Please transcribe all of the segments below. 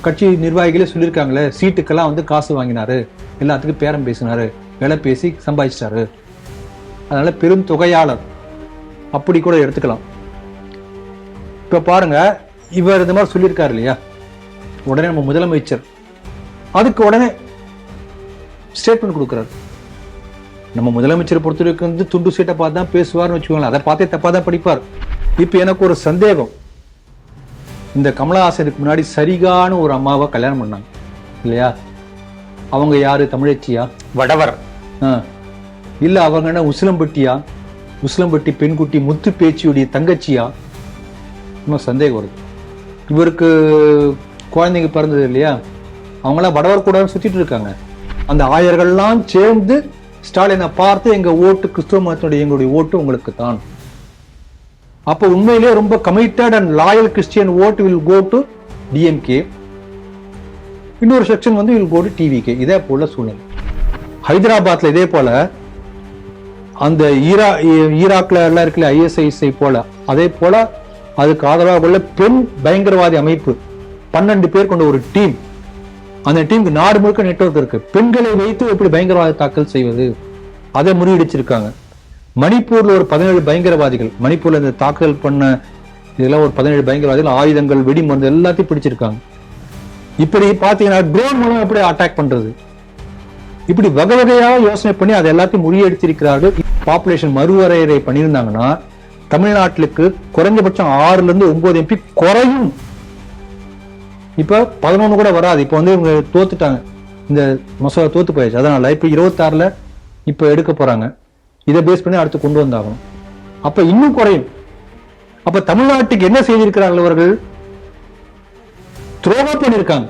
கட்சி நிர்வாகிகளே சொல்லியிருக்காங்களே, சீட்டுக்கெல்லாம் வந்து காசு வாங்கினாரு, எல்லாத்துக்கும் பேரம் பேசினாரு, விலை பேசி சம்பாதிச்சிட்டாரு, அதனால பெரும் தொகையாளர் அப்படி கூட எடுத்துக்கலாம். இப்ப பாருங்க, இவர் இந்த மாதிரி சொல்லியிருக்காரு இல்லையா, உடனே நம்ம முதலமைச்சர் அதுக்கு உடனே ஸ்டேட்மெண்ட் கொடுக்குறாரு. நம்ம முதலமைச்சர் பொறுத்தவரைக்கும் வந்து துண்டு சீட்டை பார்த்து தான் பேசுவார்னு வச்சுக்கோங்களேன், அதை பார்த்தே தப்பா தான் படிப்பார். இப்ப எனக்கு ஒரு சந்தேகம், இந்த கமலஹாசனுக்கு முன்னாடி சரிகான ஒரு அம்மாவை கல்யாணம் பண்ணாங்க இல்லையா, அவங்க யாரு, தமிழச்சியா, வடவர், இல்ல அவங்க என்ன உசிலம்பட்டியா, உசிலம்பட்டி பெண்குட்டி முத்து பேச்சியுடைய தங்கச்சியா, இன்னும் சந்தேகம் வருது. இவருக்கு குழந்தைங்க பிறந்தது இல்லையா, அவங்களாம் வடவர் கூட சுத்திட்டு இருக்காங்க. அந்த ஆயர்கள்லாம் சேர்ந்து ஸ்டாலினை பார்த்து எங்க ஓட்டு கிறிஸ்துவ மதத்தினுடைய எங்களுடைய ஓட்டு உங்களுக்கு தான். அப்ப உண்மையிலேயே ரொம்ப கமிட்டட் அண்ட் லாயல் கிறிஸ்டியன் ஓட்டு வில் கோ டு டிஎம்கே, இன்னொரு செக்ஷன் வந்து வில் கோ டு டிவிகே. இதே போல சூழ்நிலை ஹைதராபாத்ல இதே போல அந்த ஈராக்ல எல்லாம் இருக்குல்ல ஐஎஸ்ஐஎஸ்ஐ போல, அதே போல அதுக்கு ஆதரவாக உள்ள பெண் பயங்கரவாதி அமைப்பு 12 பேர் கொண்ட ஒரு டீம். அந்த டீமுக்கு நாடு முழுக்க நெட்வொர்க் இருக்கு. பெண்களை வைத்து எப்படி பயங்கரவாத தாக்கல் செய்வது, அதை முறியடிச்சிருக்காங்க. மணிப்பூர்ல ஒரு 17 பயங்கரவாதிகள், மணிப்பூர்ல இந்த தாக்குதல் பண்ண இதெல்லாம் ஒரு 17 பயங்கரவாதிகள், ஆயுதங்கள், வெடிமருந்து எல்லாத்தையும் பிடிச்சிருக்காங்க. இப்படி பாத்தீங்கன்னா ட்ரோன் மூலம் எப்படி அட்டாக் பண்றது, இப்படி வகை வகையாக யோசனை பண்ணி அதை எல்லாத்தையும் முறியடித்திருக்கிறார்கள். பாப்புலேஷன் மறுவரையறை பண்ணியிருந்தாங்கன்னா தமிழ்நாட்டுக்கு குறைஞ்சபட்சம் 6ல இருந்து 9 எம்பி குறையும். இப்ப 11 கூட வராது. இப்ப வந்து இவங்க தோத்துட்டாங்க, இந்த மசோதா தோத்து போயிடுச்சு. அதனால இப்ப 26ல இப்ப எடுக்க போறாங்க. இதை பேஸ் பண்ணி அடுத்து கொண்டு வந்தாகணும். அப்ப இன்னும் குறையும். அப்ப தமிழ்நாட்டுக்கு என்ன செய்திருக்கிறார்கள் அவர்கள், துரோகம் பண்ணிருக்காங்க.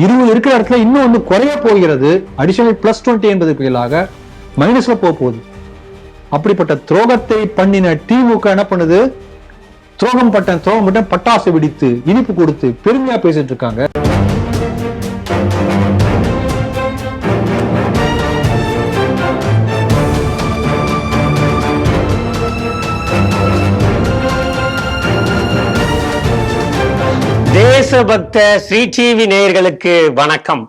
20 இருக்கிற இடத்துல இன்னும் வந்து குறைய போகிறது. அடிஷனல் +20 என்பது பதிலாக மைனஸ்ல போகுது. அப்படிப்பட்ட துரோகத்தை பண்ணின திமுக என்ன பண்ணுது, துரோகம் மட்டும் பட்டாசு வெடித்து இனிப்பு கொடுத்து பெருமையா பேசிட்டு இருக்காங்க. தேசபக்த ஸ்ரீ டிவி நேயர்களுக்கு வணக்கம்.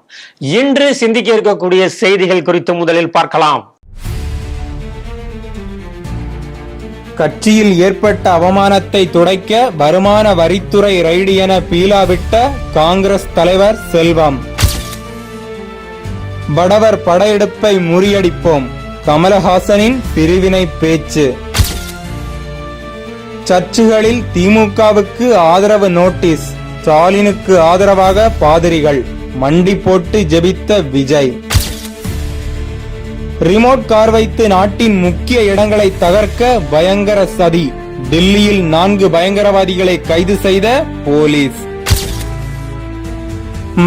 இன்று சிந்திக்க இருக்கக்கூடிய செய்திகள் குறித்து முதலில் பார்க்கலாம். கட்சியில் ஏற்பட்ட அவமானத்தை துடைக்க வருமான வரித்துறை ரைடு என பீலாவிட்ட காங்கிரஸ் தலைவர் செல்வம். வடவர் படையெடுப்பை முறியடிப்போம், கமலஹாசனின் பிரிவினை பேச்சு. சர்ச்சுகளில் திமுகவுக்கு ஆதரவு நோட்டீஸ், ஸ்டாலினுக்கு ஆதரவாக பாதிரிகள், மண்டி போட்டு ஜெபித்த விஜய். ரிமோட் கார் வைத்து நாட்டின் முக்கிய இடங்களை தகர்க்க பயங்கர சதி, டெல்லியில் 4 பயங்கரவாதிகளை கைது செய்த போலீஸ்.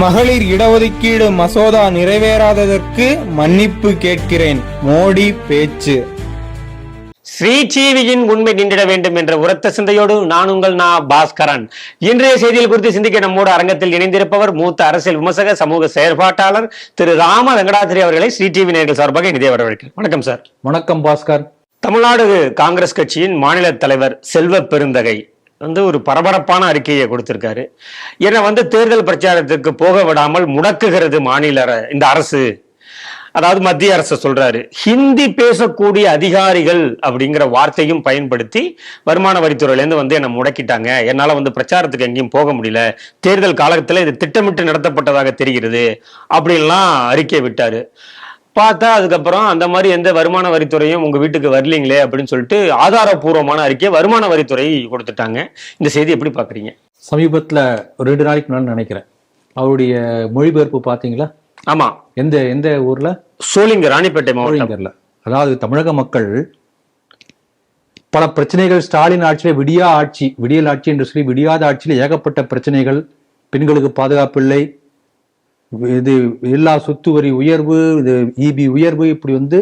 மகளிர் இடஒதுக்கீடு மசோதா நிறைவேறாததற்கு மன்னிப்பு கேட்கிறேன், மோடி பேச்சு. ஸ்ரீ டிவியின் உண்மை நின்றிட வேண்டும் என்ற உரத்த சிந்தையோடு நான் உங்கள் பாஸ்கரன். இன்றைய செய்திகள் குறித்து சிந்திக்க நம்மோடு அரங்கத்தில் இணைந்திருப்பவர் மூத்த அரசியல் விமர்சகர், சமூக செயற்பாட்டாளர் திரு ராம வெங்கடாத்திரி அவர்களை ஸ்ரீ டிவி நேயர்கள் சார்பாக இனிதே வரவேற்கிறேன். வணக்கம் சார். வணக்கம் பாஸ்கர். தமிழ்நாடு காங்கிரஸ் கட்சியின் மாநில தலைவர் செல்வ பெருந்தகை ஒரு பரபரப்பான அறிக்கையை கொடுத்திருக்காரு. ஏன்னா தேர்தல் பிரச்சாரத்திற்கு போக விடாமல் முடக்குகிறது மாநில இந்த அரசு, அதாவது மத்திய அரசு சொல்றாரு. ஹிந்தி பேசக்கூடிய அதிகாரிகள் அப்படிங்கிற வார்த்தையும் பயன்படுத்தி வருமான வரித்துறையில இருந்து என்ன முடக்கிட்டாங்க, என்னால பிரச்சாரத்துக்கு எங்கேயும் போக முடியல, தேர்தல் காலத்துல இது திட்டமிட்டு நடத்தப்பட்டதாக தெரிகிறது அப்படின்லாம் அறிக்கை விட்டாரு. பார்த்தா அதுக்கப்புறம் அந்த மாதிரி எந்த வருமான வரித்துறையும் உங்க வீட்டுக்கு வரலீங்களே அப்படின்னு சொல்லிட்டு ஆதாரபூர்வமான அறிக்கை வருமான வரித்துறை கொடுத்துட்டாங்க. இந்த செய்தி எப்படி பாக்குறீங்க? சமீபத்துல ஒரு 2 நாளைக்கு முன்னாடி நினைக்கிறேன், அவருடைய மொழிபெயர்ப்பு பாத்தீங்களா? ஆமா. எந்த ஊர்ல? சோளிங்கர், ராணிப்பேட்டை மாவட்டம்ல. அதாவது தமிழக மக்கள் பல பிரச்சனைகள், ஸ்டாலின் ஆட்சியில விடியல் ஆட்சி என்று சொல்லி விடியாத ஆட்சியில ஏகப்பட்ட பிரச்சனைகள், பெண்களுக்கு பாதுகாப்பு இல்லை, இது எல்லா சொத்து வரி உயர்வு, இது இபி உயர்வு, இப்படி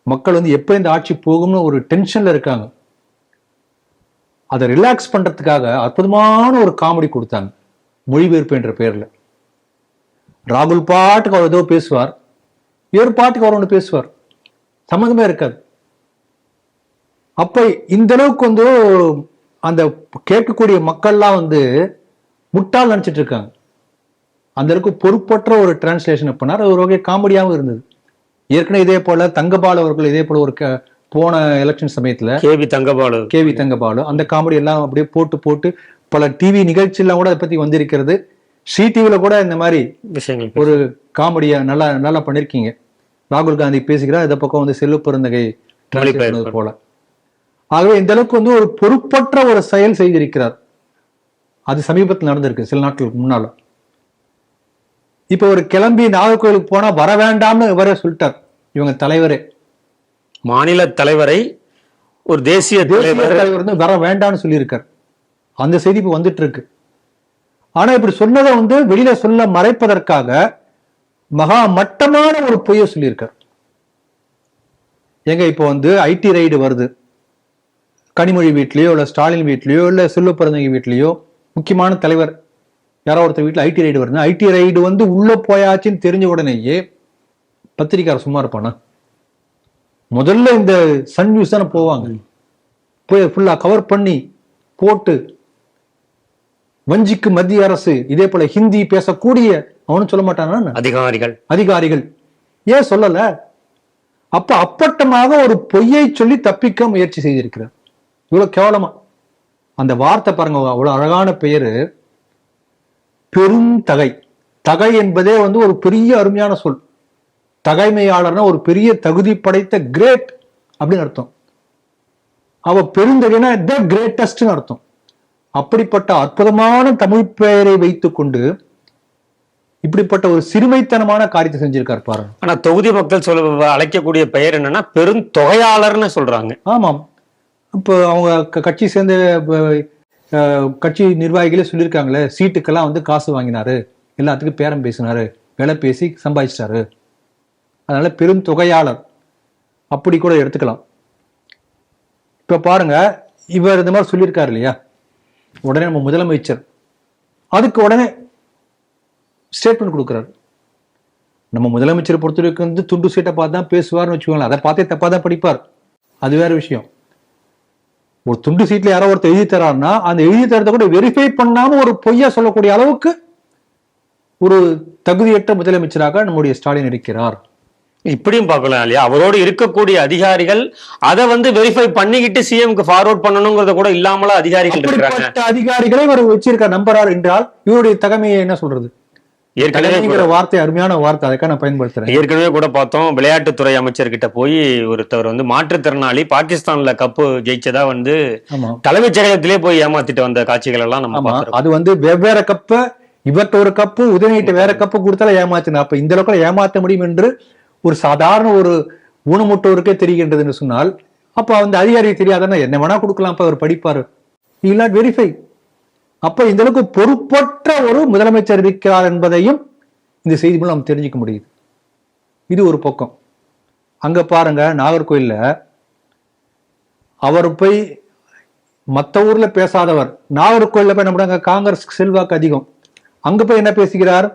மக்கள் எப்ப இந்த ஆட்சி போகும்னு ஒரு டென்ஷன்ல இருக்காங்க. அதை ரிலாக்ஸ் பண்றதுக்காக அற்புதமான ஒரு காமெடி கொடுத்தாங்க, மொழிபெயர்ப்பு என்ற பெயர்ல. ராகுல் பாட்டுக்கு அவர் ஏதோ பேசுவார், இவர் பாட்டுக்கு அவர் ஒன்று பேசுவார், சம்மந்தமே இருக்காது. அப்ப இந்த அளவுக்கு அந்த கேட்கக்கூடிய மக்கள்லாம் முட்டாள் நினைச்சிட்டு இருக்காங்க. அந்த அளவுக்கு பொறுப்பற்ற ஒரு டிரான்ஸ்லேஷன் பண்ணார். ஒரு வகை காமெடியாகவும் இருந்தது. ஏற்கனவே இதே போல தங்கபாலு அவர்கள் இதே போல ஒரு போன எலெக்ஷன் சமயத்துல கேவி தங்கபாலு அந்த காமெடி எல்லாம் அப்படியே போட்டு போட்டு பல டிவி நிகழ்ச்சி எல்லாம் கூட அதை பத்தி வந்திருக்கிறது. ஸ்ரீ டிவில கூட இந்த மாதிரி விஷயங்கள் ஒரு காமெடியா நல்லா நல்லா பண்ணிருக்கீங்க. ராகுல் காந்தி பேசுகிறார், இந்த பக்கம் வந்து செல்வ பெருந்தகை போல. ஆகவே இந்த அளவுக்கு வந்து ஒரு பொறுப்பற்ற ஒரு செயல் செய்திருக்கிறார். அது சமீபத்தில் நடந்திருக்கு, சில நாட்களுக்கு முன்னால. இப்ப ஒரு கிளம்பி நாகர்கோயிலுக்கு போனா வர வேண்டாம்னு இவரே சொல்லிட்டார். இவங்க தலைவரே, மாநில தலைவரை ஒரு தேசிய தலைவர் வந்து வர வேண்டாம்னு சொல்லியிருக்கார். அந்த செய்தி இப்ப வந்துட்டு இருக்கு. ஆனா இப்படி சொன்னதை வந்து வெளியில சொல்ல மறைப்பதற்காக மகா மட்டமான ஒரு பொய்யை சொல்லியிருக்கார். எங்க இப்போ வந்து ஐடி ரைடு வருது, கனிமொழி வீட்லயோ இல்ல ஸ்டாலின் வீட்லயோ இல்ல செல்வ பிறந்தகை வீட்லயோ, முக்கியமான தலைவர் யாரோ ஒருத்தர் வீட்டுல ஐடி ரைடு வருது. ஐடி ரைடு வந்து உள்ள போயாச்சுன்னு தெரிஞ்ச உடனேயே பத்திரிக்காரர் சும்மா இருப்பானா? முதல்ல இந்த சன் நியூஸ் தானே போவாங்க, போய் ஃபுல்லா கவர் பண்ணி போட்டு வஞ்சிக்கு மத்திய அரசு, இதே போல ஹிந்தி பேசக்கூடிய அவனு சொல்ல மாட்டானா அதிகாரிகள் ஏன் சொல்லல? அப்ப அப்பட்டமாக ஒரு பொய்யை சொல்லி தப்பிக்க முயற்சி செய்திருக்கிறார். இவ்வளவு கேவலமா அந்த வார்த்தை பாருங்க, அவ்வளவு அழகான பெயரு, பெருந்தகை. தகை என்பதே வந்து ஒரு பெரிய அருமையான சொல். தகைமையாளர்னா ஒரு பெரிய தகுதி படைத்த கிரேட் அப்படின்னு அர்த்தம். அவ பெருந்தகைனா த கிரேட்டஸ்ட் அர்த்தம். அப்படிப்பட்ட அற்புதமான தமிழ் பெயரை வைத்துக் கொண்டு இப்படிப்பட்ட ஒரு சிறுமைத்தனமான காரியத்தை செஞ்சிருக்காரு பாருங்க. ஆனா தொகுதி மக்கள் அழைக்கக்கூடிய பெயர் என்னன்னா பெருந்தொகையாளர்னு சொல்றாங்க. ஆமாம், இப்போ அவங்க கட்சி சேர்ந்த கட்சி நிர்வாகிகளே சொல்லியிருக்காங்களே, சீட்டுக்கெல்லாம் வந்து காசு வாங்கினாரு, எல்லாத்துக்கும் பேரம் பேசினாரு, விலை பேசி சம்பாதிச்சிட்டாரு, அதனால பெரும் தொகையாளர் அப்படி கூட எடுத்துக்கலாம். இப்ப பாருங்க, இவர் இந்த மாதிரி சொல்லியிருக்காரு இல்லையா, உடனே நம்ம முதலமைச்சர் அதுக்கு உடனே ஸ்டேட்மெண்ட் கொடுக்குறாரு. நம்ம முதலமைச்சரை பொறுத்தவரைக்கும் வந்து துண்டு சீட்டை பார்த்து தான் பேசுவார்னு வச்சுக்கோங்களேன், அதை பார்த்தே தப்பா தான் படிப்பார், அது வேற விஷயம். ஒரு துண்டு சீட்ல யாரோ ஒருத்தர் எழுதி தராருன்னா அந்த எழுதி தரத்தை கூட வெரிஃபை பண்ணாம ஒரு பொய்யா சொல்லக்கூடிய அளவுக்கு ஒரு தகுதியற்ற முதலமைச்சராக நம்முடைய ஸ்டாலின் இருக்கிறார். இப்படியும் பார்க்கலாம் இல்லையா, அவரோடு இருக்கக்கூடிய அதிகாரிகள் அதை வந்து வெரிஃபை பண்ணிக்கிட்டு சிஎம்க்கு ஃபார்வர்ட் பண்ணணுங்கிறத கூட இல்லாமல அதிகாரிகள் இருக்காங்க. அதிகாரிகளை அவர் வச்சிருக்கார், நம்புறார் என்றால் இவருடைய தகமையை என்ன சொல்றது? ஏற்கனவே வார்த்தை அருமையான வார்த்தை, அதுக்காக நான் பயன்படுத்துறேன். ஏற்கனவே கூட பார்த்தோம், விளையாட்டுத்துறை அமைச்சர்கிட்ட போய் ஒருத்தவர் வந்து மாற்றுத்திறனாளி பாகிஸ்தான்ல கப்பு ஜெயிச்சதா வந்து தலைமைச் செயலகத்திலே போய் ஏமாத்திட்டு வந்த காட்சிகள் எல்லாம் நம்ம அது வந்து வெவ்வேறு கப்ப, இவர்கிட்ட ஒரு கப்பு, உதயநிதிட்ட வேற கப்பு கொடுத்தாலும் ஏமாத்தினா, அப்ப இந்த அளவுக்கு ஏமாற்ற முடியும் என்று ஒரு சாதாரண ஒரு ஊனமுட்டோருக்கே தெரிகின்றது என்று சொன்னால், அப்ப அந்த அதிகாரி தெரியாதுன்னா என்ன வேணா கொடுக்கலாம், அப்ப அவர் படிப்பாரு, he will not verify. அப்ப இந்த அளவுக்கு பொறுப்பற்ற ஒரு முதலமைச்சர் இருக்கிறார் என்பதையும் இந்த செய்தி மூலம் நம்ம தெரிஞ்சுக்க முடியுது. இது ஒரு பக்கம். அங்க பாருங்க, நாகர்கோயில்ல அவர் போய் மற்ற ஊர்ல பேசாதவர் நாகர்கோயில்ல போய் நம்ம காங்கிரஸ் செல்வாக்கு அதிகம், அங்க போய் என்ன பேசுகிறார்?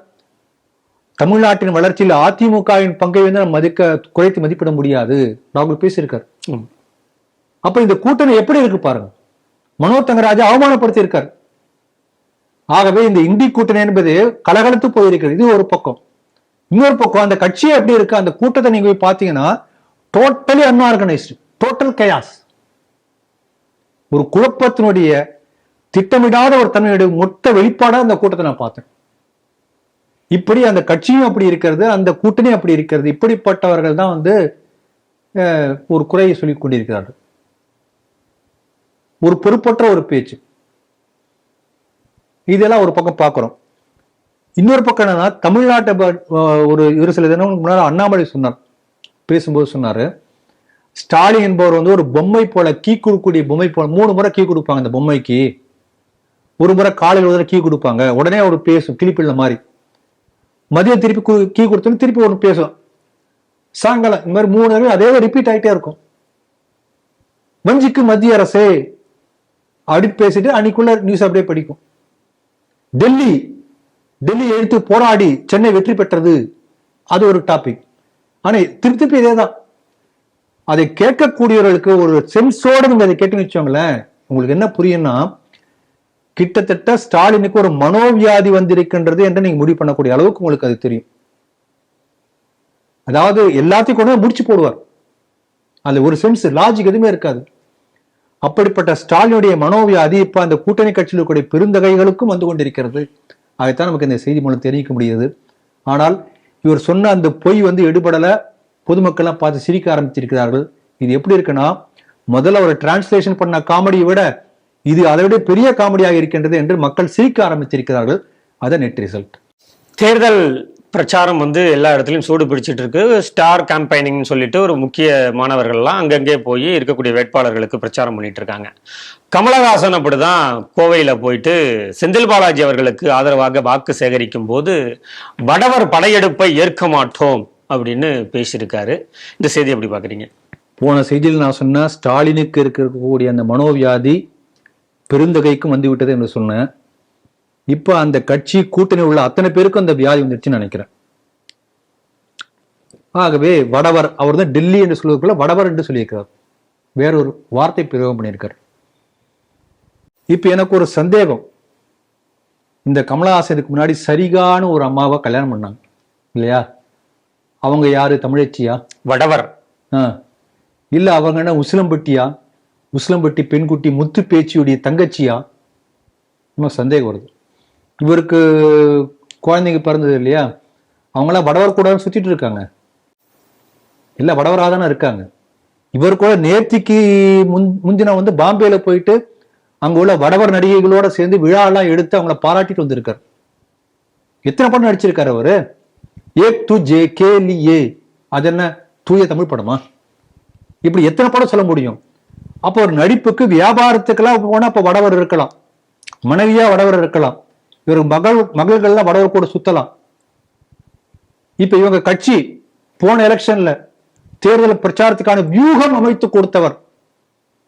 தமிழ்நாட்டின் வளர்ச்சியில் அதிமுகவின் பங்கை வந்து நம்ம குறைத்து மதிப்பிட முடியாது ராகுல் பேசியிருக்காரு. அப்ப இந்த கூட்டணி எப்படி இருக்கு பாருங்க, மனோ தங்கராஜா அவமானப்படுத்தி இருக்காரு. ஆகவே இந்த இந்தி கூட்டணி என்பது கலகலத்து போயிருக்கிறது. இது ஒரு பக்கம். இன்னொரு பக்கம் அந்த கட்சியே எப்படி இருக்கு, அந்த கூட்டத்தை நீங்க போய் பாத்தீங்கன்னா டோட்டலி அன்ஆர்கனைஸ்டு, டோட்டல் கயாஸ், ஒரு குழப்பத்தினுடைய திட்டமிடாத ஒரு தன்மையுடைய மொத்த வெளிப்பாடா அந்த கூட்டத்தை நான் பார்த்தேன். இப்படி அந்த கட்சியும் அப்படி இருக்கிறது, அந்த கூட்டணியும் அப்படி இருக்கிறது. இப்படிப்பட்டவர்கள் தான் வந்து ஒரு குறையை சொல்லிக் கொண்டிருக்கிறார்கள். ஒரு பொறுப்பற்ற ஒரு பேச்சு. இதெல்லாம் ஒரு பக்கம் பார்க்கிறோம். இன்னொரு பக்கம் என்னன்னா, தமிழ்நாட்டை ஒரு சில தினங்களுக்கு முன்னாடி அண்ணாமலை சொன்னார், பேசும்போது சொன்னாரு, ஸ்டாலின் என்பவர் வந்து ஒரு பொம்மை போல, கீ கொடுக்கக்கூடிய பொம்மை போல, 3 முறை கீ கொடுப்பாங்க அந்த பொம்மைக்கு, ஒரு முறை காலையில் ஒரு கீ கொடுப்பாங்க, உடனே ஒரு பேசும் கிளிப்பிள்ள மாதிரி, மதியம் திருப்பி கீ கொடுத்தோன்னு திருப்பி ஒன்று பேசும், சாயங்காலம், இந்த மாதிரி 3 தடவை அதே ரிப்பீட் ஆகிட்டே இருக்கும். வஞ்சிக்கு மத்திய அரசே அப்படி பேசிட்டு அன்னைக்குள்ள நியூஸ் அப்படியே படிக்கும். டெல்லி எழுத்து போராடி சென்னை வெற்றி பெற்றது, அது ஒரு டாபிக். ஆனா திருப்பி இதேதான். அதை கேட்கக்கூடியவர்களுக்கு ஒரு சென்ஸோடு நீங்க அதை கேட்டுன்னு வச்சோங்களேன், உங்களுக்கு என்ன புரியும்னா, கிட்டத்தட்ட ஸ்டாலினுக்கு ஒரு மனோவியாதி வந்திருக்கின்றது என்று நீங்க முடிவு பண்ணக்கூடிய அளவுக்கு உங்களுக்கு அது தெரியும். அதாவது எல்லாத்தையும் கொண்டு முடிச்சு போடுவார். அதுல ஒரு சென்ஸ் லாஜிக் எதுவுமே இருக்காது. அப்படிப்பட்ட ஸ்டாலினுடைய மனோவியாதி இப்ப அந்த கூட்டணி கட்சியில் இருக்கக்கூடிய பெருந்தகைகளுக்கும் வந்து கொண்டிருக்கிறது. அதைத்தான் நமக்கு இந்த செய்தி மூலம் தெரிவிக்க முடியுது. ஆனால் இவர் சொன்ன அந்த பொய் வந்து எடுபடல. பொதுமக்கள்லாம் பார்த்து சிரிக்க ஆரம்பிச்சிருக்கிறார்கள். இது எப்படி இருக்குன்னா, முதல்ல ஒரு டிரான்ஸ்லேஷன் பண்ண காமெடியை விட இது அதை விட பெரிய காமெடியாக இருக்கின்றது என்று மக்கள் சிரிக்க ஆரம்பிச்சிருக்கிறார்கள். அதான் நெட் ரிசல்ட். தேர்தல் பிரச்சாரம் வந்து எல்லா இடத்துலையும் சூடு பிடிச்சிட்டு இருக்கு. ஸ்டார் கேம்பெயினிங்னு சொல்லிட்டு ஒரு முக்கிய மாணவர்கள்லாம் அங்கங்கே போய் இருக்கக்கூடிய வேட்பாளர்களுக்கு பிரச்சாரம் பண்ணிட்டு இருக்காங்க. கமலஹாசன் அப்படிதான் கோவையில போயிட்டு செந்தில் பாலாஜி அவர்களுக்கு ஆதரவாக வாக்கு சேகரிக்கும் போது வடவர் படையெடுப்பை ஏற்க மாட்டோம் அப்படின்னு பேசியிருக்காரு. இந்த செய்தி எப்படி பாக்குறீங்க? போன செய்தியில் நான் சொன்ன ஸ்டாலினுக்கு இருக்கக்கூடிய அந்த மனோவியாதி பெருந்தகைக்கும் வந்து விட்டது என்று சொன்னேன். இப்ப அந்த கட்சி கூட்டணி உள்ள அத்தனை பேருக்கும் அந்த வியாதி வந்துருச்சுன்னு நினைக்கிறேன். ஆகவே வடவர், அவர் தான் டெல்லி என்று சொல்வதற்குள்ள வடவர் என்று சொல்லியிருக்கிறார். வேறொரு வார்த்தை பிரயோகம் பண்ணியிருக்கார். இப்ப எனக்கு ஒரு சந்தேகம். இந்த கமலஹாசனுக்கு முன்னாடி சரிகான ஒரு அம்மாவை கல்யாணம் பண்ணாங்க இல்லையா? அவங்க யாரு? தமிழச்சியா? வடவர். இல்ல அவங்க என்ன உசிலம்பட்டியா? உசிலம்பட்டி பெண்குட்டி முத்து பேச்சியுடைய தங்கச்சியா? நமக்கு சந்தேகம் வருது. இவருக்கு குழந்தைங்க பிறந்தது இல்லையா? அவங்களாம் வடவர் கூட சுத்திட்டு இருக்காங்க இல்ல? வடவராக தானே இருக்காங்க. இவர் கூட நேர்த்திக்கு முந்தின வந்து பாம்பேல போயிட்டு அங்க உள்ள வடவர் நடிகைகளோட சேர்ந்து விழா எல்லாம் எடுத்து அவங்கள பாராட்டிட்டு வந்திருக்காரு. எத்தனை படம் நடிச்சிருக்காரு அவரு? ஏக் துஜே கே லியே, அது என்ன தூய தமிழ் படமா? இப்படி எத்தனை படம் சொல்ல முடியும்? அப்போ ஒரு நடிப்புக்கு வியாபாரத்துக்கெல்லாம் போனா அப்ப வடவர் இருக்கலாம், மனைவியா வடவர் இருக்கலாம், இவர் மகள்கள்லாம் வடவர் கூட சுத்தலாம். இப்ப இவங்க கட்சி போன எலெக்ஷன்ல தேர்தல் பிரச்சாரத்துக்கான வியூகம் அமைத்து கொடுத்தவர்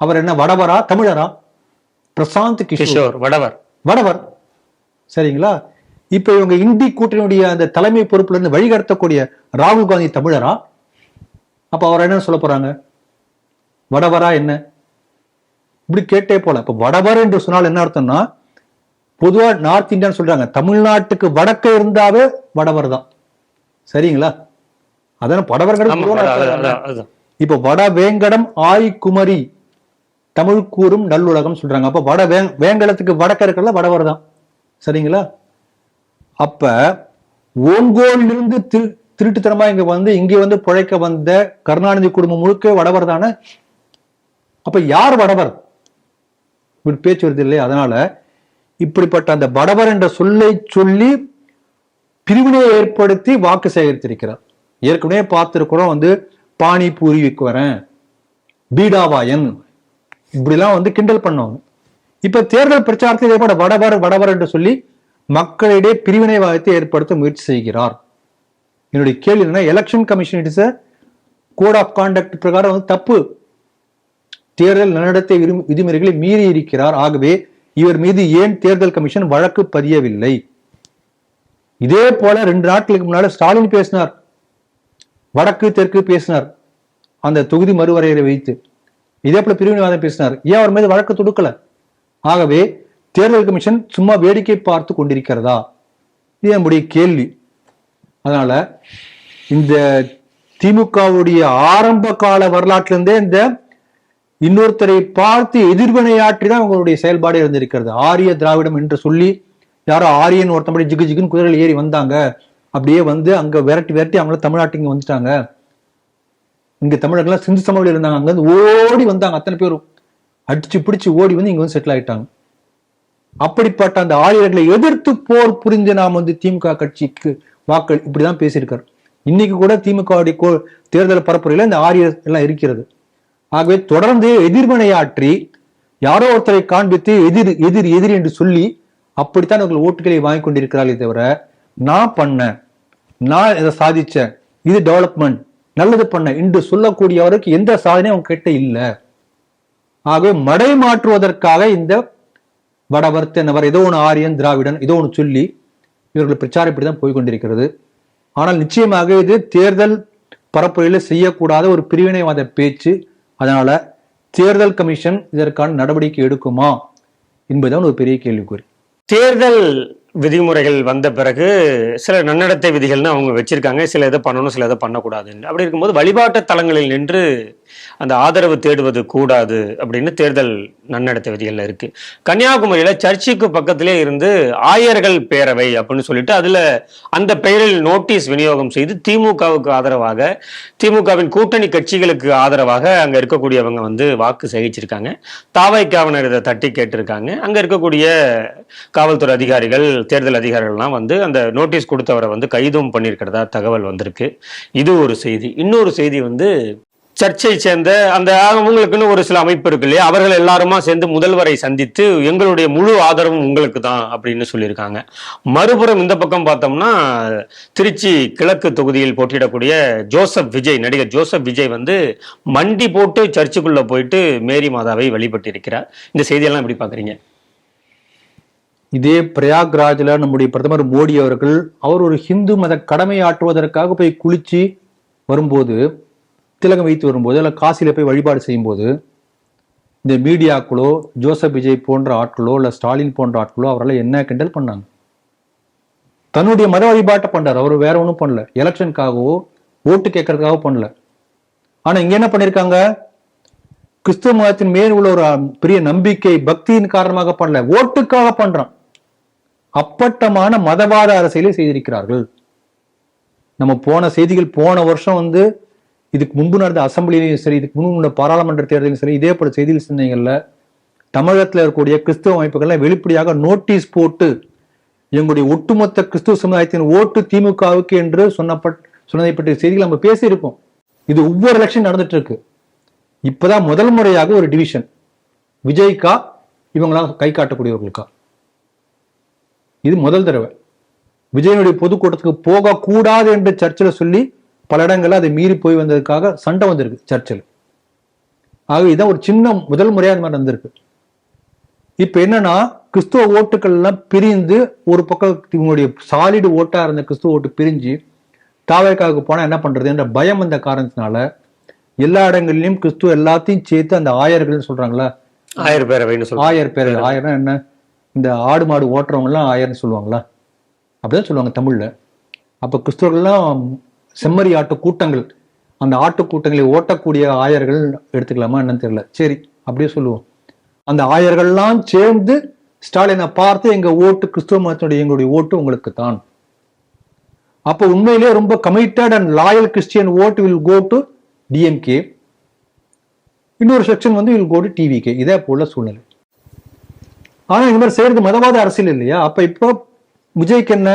அவர் என்ன வடவரா தமிழரா? பிரசாந்த் கிஷோர் வடவர். வடவர் சரிங்களா? இப்ப இவங்க இந்தி கூட்டணியுடைய அந்த தலைமை பொறுப்புல இருந்து வழிகடத்தக்கூடிய ராகுல் காந்தி தமிழரா? அப்ப அவர் என்ன சொல்ல போறாங்க? வடவரா என்ன? இப்படி கேட்டே போல. இப்ப வடவர் என்று சொன்னால் என்ன அர்த்தம்னா, பொதுவா நார்த் இந்தியான்னு சொல்றாங்க, தமிழ்நாட்டுக்கு வடக்க இருந்தாவே வடவர் தான். சரிங்களா? அதான வடவர்கள். இப்ப வட வேங்கடம் ஆய் குமரி தமிழ் கூறும் நல்லுலகம் சொல்றாங்க. அப்ப வட வேங்கடத்துக்கு வடக்க இருக்கிறத வடவர் தான். சரிங்களா? அப்ப ஓங்கோலிருந்து திருட்டுத்தனமா இங்க வந்து பிழைக்க வந்த கருணாநிதி குடும்பம் முழுக்க வடவர் தானே. அப்ப யார் வடவர்? இப்படி பேச்சு வருது இல்லையா? அதனால இப்படிப்பட்ட அந்த வடவர் என்ற சொல்லை சொல்லி பிரிவினையை ஏற்படுத்தி வாக்கு சேகரித்திருக்கிறார். ஏற்கனவே பார்த்திருக்கிறோம், வந்து பானிபூரி விற்க வரேன், பீடாவாயன், இப்படிலாம் வந்து கிண்டல் பண்ணுவாங்க. இப்ப தேர்தல் பிரச்சாரத்தில் இதே போல வடவர் வடவர் என்று சொல்லி மக்களிடையே பிரிவினைவாதத்தை ஏற்படுத்த முயற்சி செய்கிறார். என்னுடைய கேள்வி என்னன்னா, election commission it is code of conduct பிரகாரம் வந்து தப்பு. தேர்தல் நடத்தை விதிமுறைகளை மீறி இருக்கிறார். ஆகவே இவர் மீது ஏன் தேர்தல் கமிஷன் வழக்கு பதியவில்லை? இதே போல 2 நாட்களுக்கு முன்னாடி ஸ்டாலின் பேசினார், வடக்கு தெற்கு பேசினார், அந்த தொகுதி மறுவரையறை வைத்து இதே போல பிரிவினைவாதம் பேசினார். ஏன் அவர் மீது வழக்கு தொடுக்கல? ஆகவே தேர்தல் கமிஷன் சும்மா வேடிக்கை பார்த்து கொண்டிருக்கிறதா? இது நம்முடைய கேள்வி. அதனால இந்த திமுகவுடைய ஆரம்ப கால வரலாற்றிலிருந்தே இந்த இன்னொருத்தரை பார்த்து எதிர்வினையாற்றி தான் அவங்களுடைய செயல்பாடு இருந்திருக்கிறது. ஆரிய திராவிடம் என்று சொல்லி யாரோ ஆரியன் ஒருத்தபடி ஜிகு ஜிகுன்னு குதிரையில் ஏறி வந்தாங்க, அப்படியே வந்து அங்க விரட்டி விரட்டி அவங்கள தமிழ்நாட்டுக்கு இங்க வந்துட்டாங்க. இங்க தமிழர்கள்லாம் சிந்து சமவெளியில் இருந்தாங்க, அங்க வந்து ஓடி வந்தாங்க, அத்தனை பேரும் அடிச்சு பிடிச்சு ஓடி வந்து இங்க வந்து செட்டில் ஆயிட்டாங்க. அப்படிப்பட்ட அந்த ஆரியர்களை எதிர்த்து போர் புரிஞ்சு நாம் வந்து திமுக கட்சிக்கு வாக்கள் இப்படிதான் பேசியிருக்காரு. இன்னைக்கு கூட திமுக தேர்தல் பரப்புரையில இந்த ஆரியர் எல்லாம் இருக்கிறது. ஆகவே தொடர்ந்து எதிர்வினையாற்றி யாரோ ஒருத்தரை காண்பித்து எதிர் எதிர் எதிர் என்று சொல்லி அப்படித்தான் அவர்கள் ஓட்டுகளை வாங்கி கொண்டிருக்கிறார்களே தவிர, நான் பண்ணேன், நான் இதை சாதிச்சேன், இது டெவலப்மெண்ட், நல்லது பண்ண என்று சொல்லக்கூடியவருக்கு எந்த சாதனையும் அவங்க கிட்ட இல்லை. ஆகவே மடை மாற்றுவதற்காக இந்த வடவர் தென்னவர் ஏதோ ஒன்று ஆரியன் திராவிடன் ஏதோ ஒன்று சொல்லி இவர்கள் பிரச்சாரம் இப்படிதான் போய்கொண்டிருக்கிறது. ஆனால் நிச்சயமாக இது தேர்தல் பரப்புரையில செய்யக்கூடாத ஒரு பிரிவினைவாத பேச்சு. அதனால தேர்தல் கமிஷன் இதற்கான நடவடிக்கை எடுக்குமா என்பதுதான் ஒரு பெரிய கேள்விக்குறி. தேர்தல் விதிமுறைகள் வந்த பிறகு சில நன்னடத்தை விதிகள்னு அவங்க வச்சிருக்காங்க. சில இதை பண்ணணும், சில இதை பண்ணக்கூடாதுன்னு. அப்படி இருக்கும்போது வழிபாட்டு தலங்களில் நின்று அந்த ஆதரவு தேடுவது கூடாது அப்படின்னு தேர்தல் நன்னடத்தை விதிகள்ல இருக்கு. கன்னியாகுமரியில சர்ச்சுக்கு பக்கத்திலே இருந்து ஆயர்கள் பேரவை அப்படின்னு சொல்லிட்டு அதுல அந்த பெயரில் நோட்டீஸ் விநியோகம் செய்து திமுகவுக்கு ஆதரவாக, திமுகவின் கூட்டணி கட்சிகளுக்கு ஆதரவாக அங்க இருக்கக்கூடியவங்க வந்து வாக்கு சேகரிச்சிருக்காங்க. தாவைக்காவினர் இதை தட்டி கேட்டிருக்காங்க. அங்க இருக்கக்கூடிய காவல்துறை அதிகாரிகள், தேர்தல் அதிகாரிகள்லாம் வந்து அந்த நோட்டீஸ் கொடுத்தவரை வந்து கைதும் பண்ணியிருக்கிறதா தகவல் வந்திருக்கு. இது ஒரு செய்தி. இன்னொரு செய்தி வந்து சர்ச்சை சேர்ந்த அந்த அவங்களுக்குன்னு ஒரு சில அமைப்பு இருக்கு இல்லையா, அவர்கள் எல்லாருமா சேர்ந்து முதல்வரை சந்தித்து எங்களுடைய முழு ஆதரவும் உங்களுக்கு தான் அப்படின்னு சொல்லியிருக்காங்க. மறுபுறம் இந்த பக்கம் பார்த்தோம்னா திருச்சி கிழக்கு தொகுதியில் போட்டியிடக்கூடிய ஜோசப் விஜய், நடிகர் ஜோசப் விஜய் வந்து மண்டி போட்டு சர்ச்சுக்குள்ள போயிட்டு மேரி மாதாவை வழிபட்டிருக்கிறார். இந்த செய்தியெல்லாம் எப்படி பாக்குறீங்க? இதே பிரயாக்ராஜ்ல நம்முடைய பிரதமர் மோடி அவர்கள் அவர் ஒரு ஹிந்து மத கடமை ஆற்றுவதற்காக போய் குளிச்சு வரும்போது, திலகம் வைத்து வரும்போது, இல்லை காசில போய் வழிபாடு செய்யும் போது, இந்த மீடியாக்களோ ஜோசப் விஜய் போன்ற ஆட்களோ இல்ல ஸ்டாலின் போன்ற ஆட்களோ அவரெல்லாம் என்ன கிண்டல் பண்ணாங்க. தன்னுடைய மத வழிபாட்டை பண்றாரு, அவர் வேற ஒன்றும் பண்ணல, எலெக்ஷனுக்காகவோ ஓட்டு கேட்கறதுக்காக பண்ணல. ஆனா இங்க என்ன பண்ணிருக்காங்க, கிறிஸ்துவ மதத்தின் மேல் உள்ள ஒரு பெரிய நம்பிக்கை பக்தியின் காரணமாக பண்ணல, ஓட்டுக்காக பண்றான். அப்பட்டமான மதவாத அரசியலை செய்திருக்கிறார்கள். நம்ம போன செய்திகள், போன வருஷம் வந்து இதுக்கு முன்பு நடந்த அசம்பிளிலையும் சரி, இதுக்கு முன்பு நடந்த பாராளுமன்ற தேர்தலையும் சரி, இதே போல செய்திகள் சிந்தனைகள்ல தமிழகத்தில் இருக்கக்கூடிய கிறிஸ்துவ அமைப்புகள்லாம் வெளிப்படையாக நோட்டீஸ் போட்டு எங்களுடைய ஒட்டுமொத்த கிறிஸ்துவ சமுதாயத்தின் ஓட்டு திமுகவுக்கு என்று சொன்னதை பற்றிய செய்திகள் நம்ம பேசியிருக்கோம். இது ஒவ்வொரு எலெக்ஷன் நடந்துட்டு இருக்கு. இப்பதான் முதல் முறையாக ஒரு டிவிஷன், விஜய்க்கா இவங்களா கை காட்டக்கூடியவர்களுக்கா, இது முதல் தடவை. விஜயனுடைய பொதுக்கூட்டத்துக்கு போக கூடாது என்று சர்ச்சில் சொல்லி பல இடங்கள்ல அதை மீறி போய் வந்ததுக்காக சண்டை வந்திருக்கு சர்ச்சில். ஆக இதான் ஒரு சின்ன முதல் முறையா அந்த மாதிரி நடந்திருக்கு. இப்ப என்னன்னா, கிறிஸ்துவ ஓட்டுகள் எல்லாம் பிரிந்து ஒரு பக்கம் இவங்களுடைய சாலிடு ஓட்டா இருந்த கிறிஸ்துவ ஓட்டு பிரிஞ்சு தாவேக்காவுக்கு போனா என்ன பண்றது என்ற பயம் வந்த காரணத்தினால எல்லா இடங்களிலும் கிறிஸ்துவ எல்லாத்தையும் சேர்த்து அந்த ஆயர்கள் சொல்றாங்களா, ஆயர் பேரவைன்னு ஆயர் பேரவை. ஆயர்னா என்ன, இந்த ஆடு மாடு ஓட்டுறவங்க எல்லாம் ஆயர்னு சொல்லுவாங்களா, அப்படிதான் சொல்லுவாங்க தமிழ்ல. அப்ப கிறிஸ்துவர்கள்லாம் செம்மறி ஆட்டு கூட்டங்கள், அந்த ஆட்டு கூட்டங்களை ஓட்டக்கூடிய ஆயர்கள் எடுத்துக்கலாமா என்னன்னு தெரியல, சரி அப்படியே சொல்லுவோம். அந்த ஆயர்கள்லாம் சேர்ந்து ஸ்டாலினை பார்த்து எங்க ஓட்டு கிறிஸ்துவ மதத்தினுடைய எங்களுடைய ஓட்டு உங்களுக்கு தான். அப்போ உண்மையிலேயே ரொம்ப கமிட்டட் அண்ட் லாயல் கிறிஸ்டியன் ஓட்டு வில் கோ டு டிஎம்கே, இன்னொரு செக்ஷன் வந்து வில் கோ டு டிவிகே. இதே போல சூழ்நிலை. ஆனா இந்த மாதிரி செய்யறது மதவாத அரசியல் இல்லையா? அப்ப இப்போ விஜய்க்கு என்ன,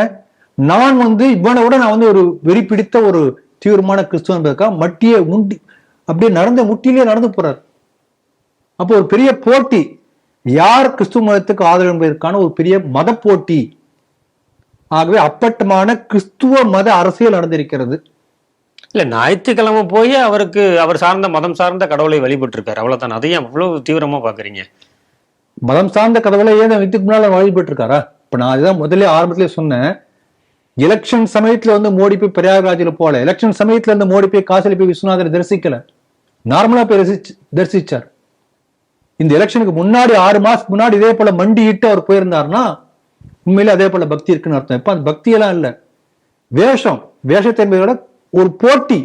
நான் வந்து இவனோட நான் வந்து ஒரு வெறி பிடித்த ஒரு தீவிரமான கிறிஸ்துவ என்பதற்காக மட்டியை முண்டி அப்படியே நடந்த முட்டிலேயே நடந்து போறாரு. அப்போ ஒரு பெரிய போட்டி, யார் கிறிஸ்துவ மதத்துக்கு ஆதரவு என்பதற்கான ஒரு பெரிய மத போட்டி. ஆகவே அப்பட்டமான கிறிஸ்துவ மத அரசியல் நடந்திருக்கிறது. இல்ல, ஞாயிற்றுக்கிழமை போய் அவருக்கு அவர் சார்ந்த மதம் சார்ந்த கடவுளை வழிபட்டு இருக்காரு, அவ்வளவுதான். அதையும் அவ்வளவு தீவிரமா பாக்குறீங்க? மதம் சார்ந்த கடவுளை ஏன் இதுக்கு முன்னால வழிபட்டு இருக்காரா? இப்ப நான் அதுதான் முதல்ல ஆரம்பத்திலே சொன்னேன், எலெக்ஷன் சமயத்துல வந்து மோடி போய் பிரயாகராஜில போல, எலெக்ஷன் சமயத்துல இருந்து மோடி போய் காசில போய் விஸ்வநாதரை தரிசிக்கல, நார்மலா போய் தரிசிச்சார். இந்த எலெக்ஷனுக்கு முன்னாடி 6 மாசத்துக்கு முன்னாடி இதே போல மண்டிட்டு அவர் போயிருந்தாருன்னா உண்மையிலே அதே போல பக்தி இருக்குன்னு அர்த்தம். இப்ப அந்த பக்தியெல்லாம் இல்ல, வேஷத்தை என்பதோட ஒரு போட்டி.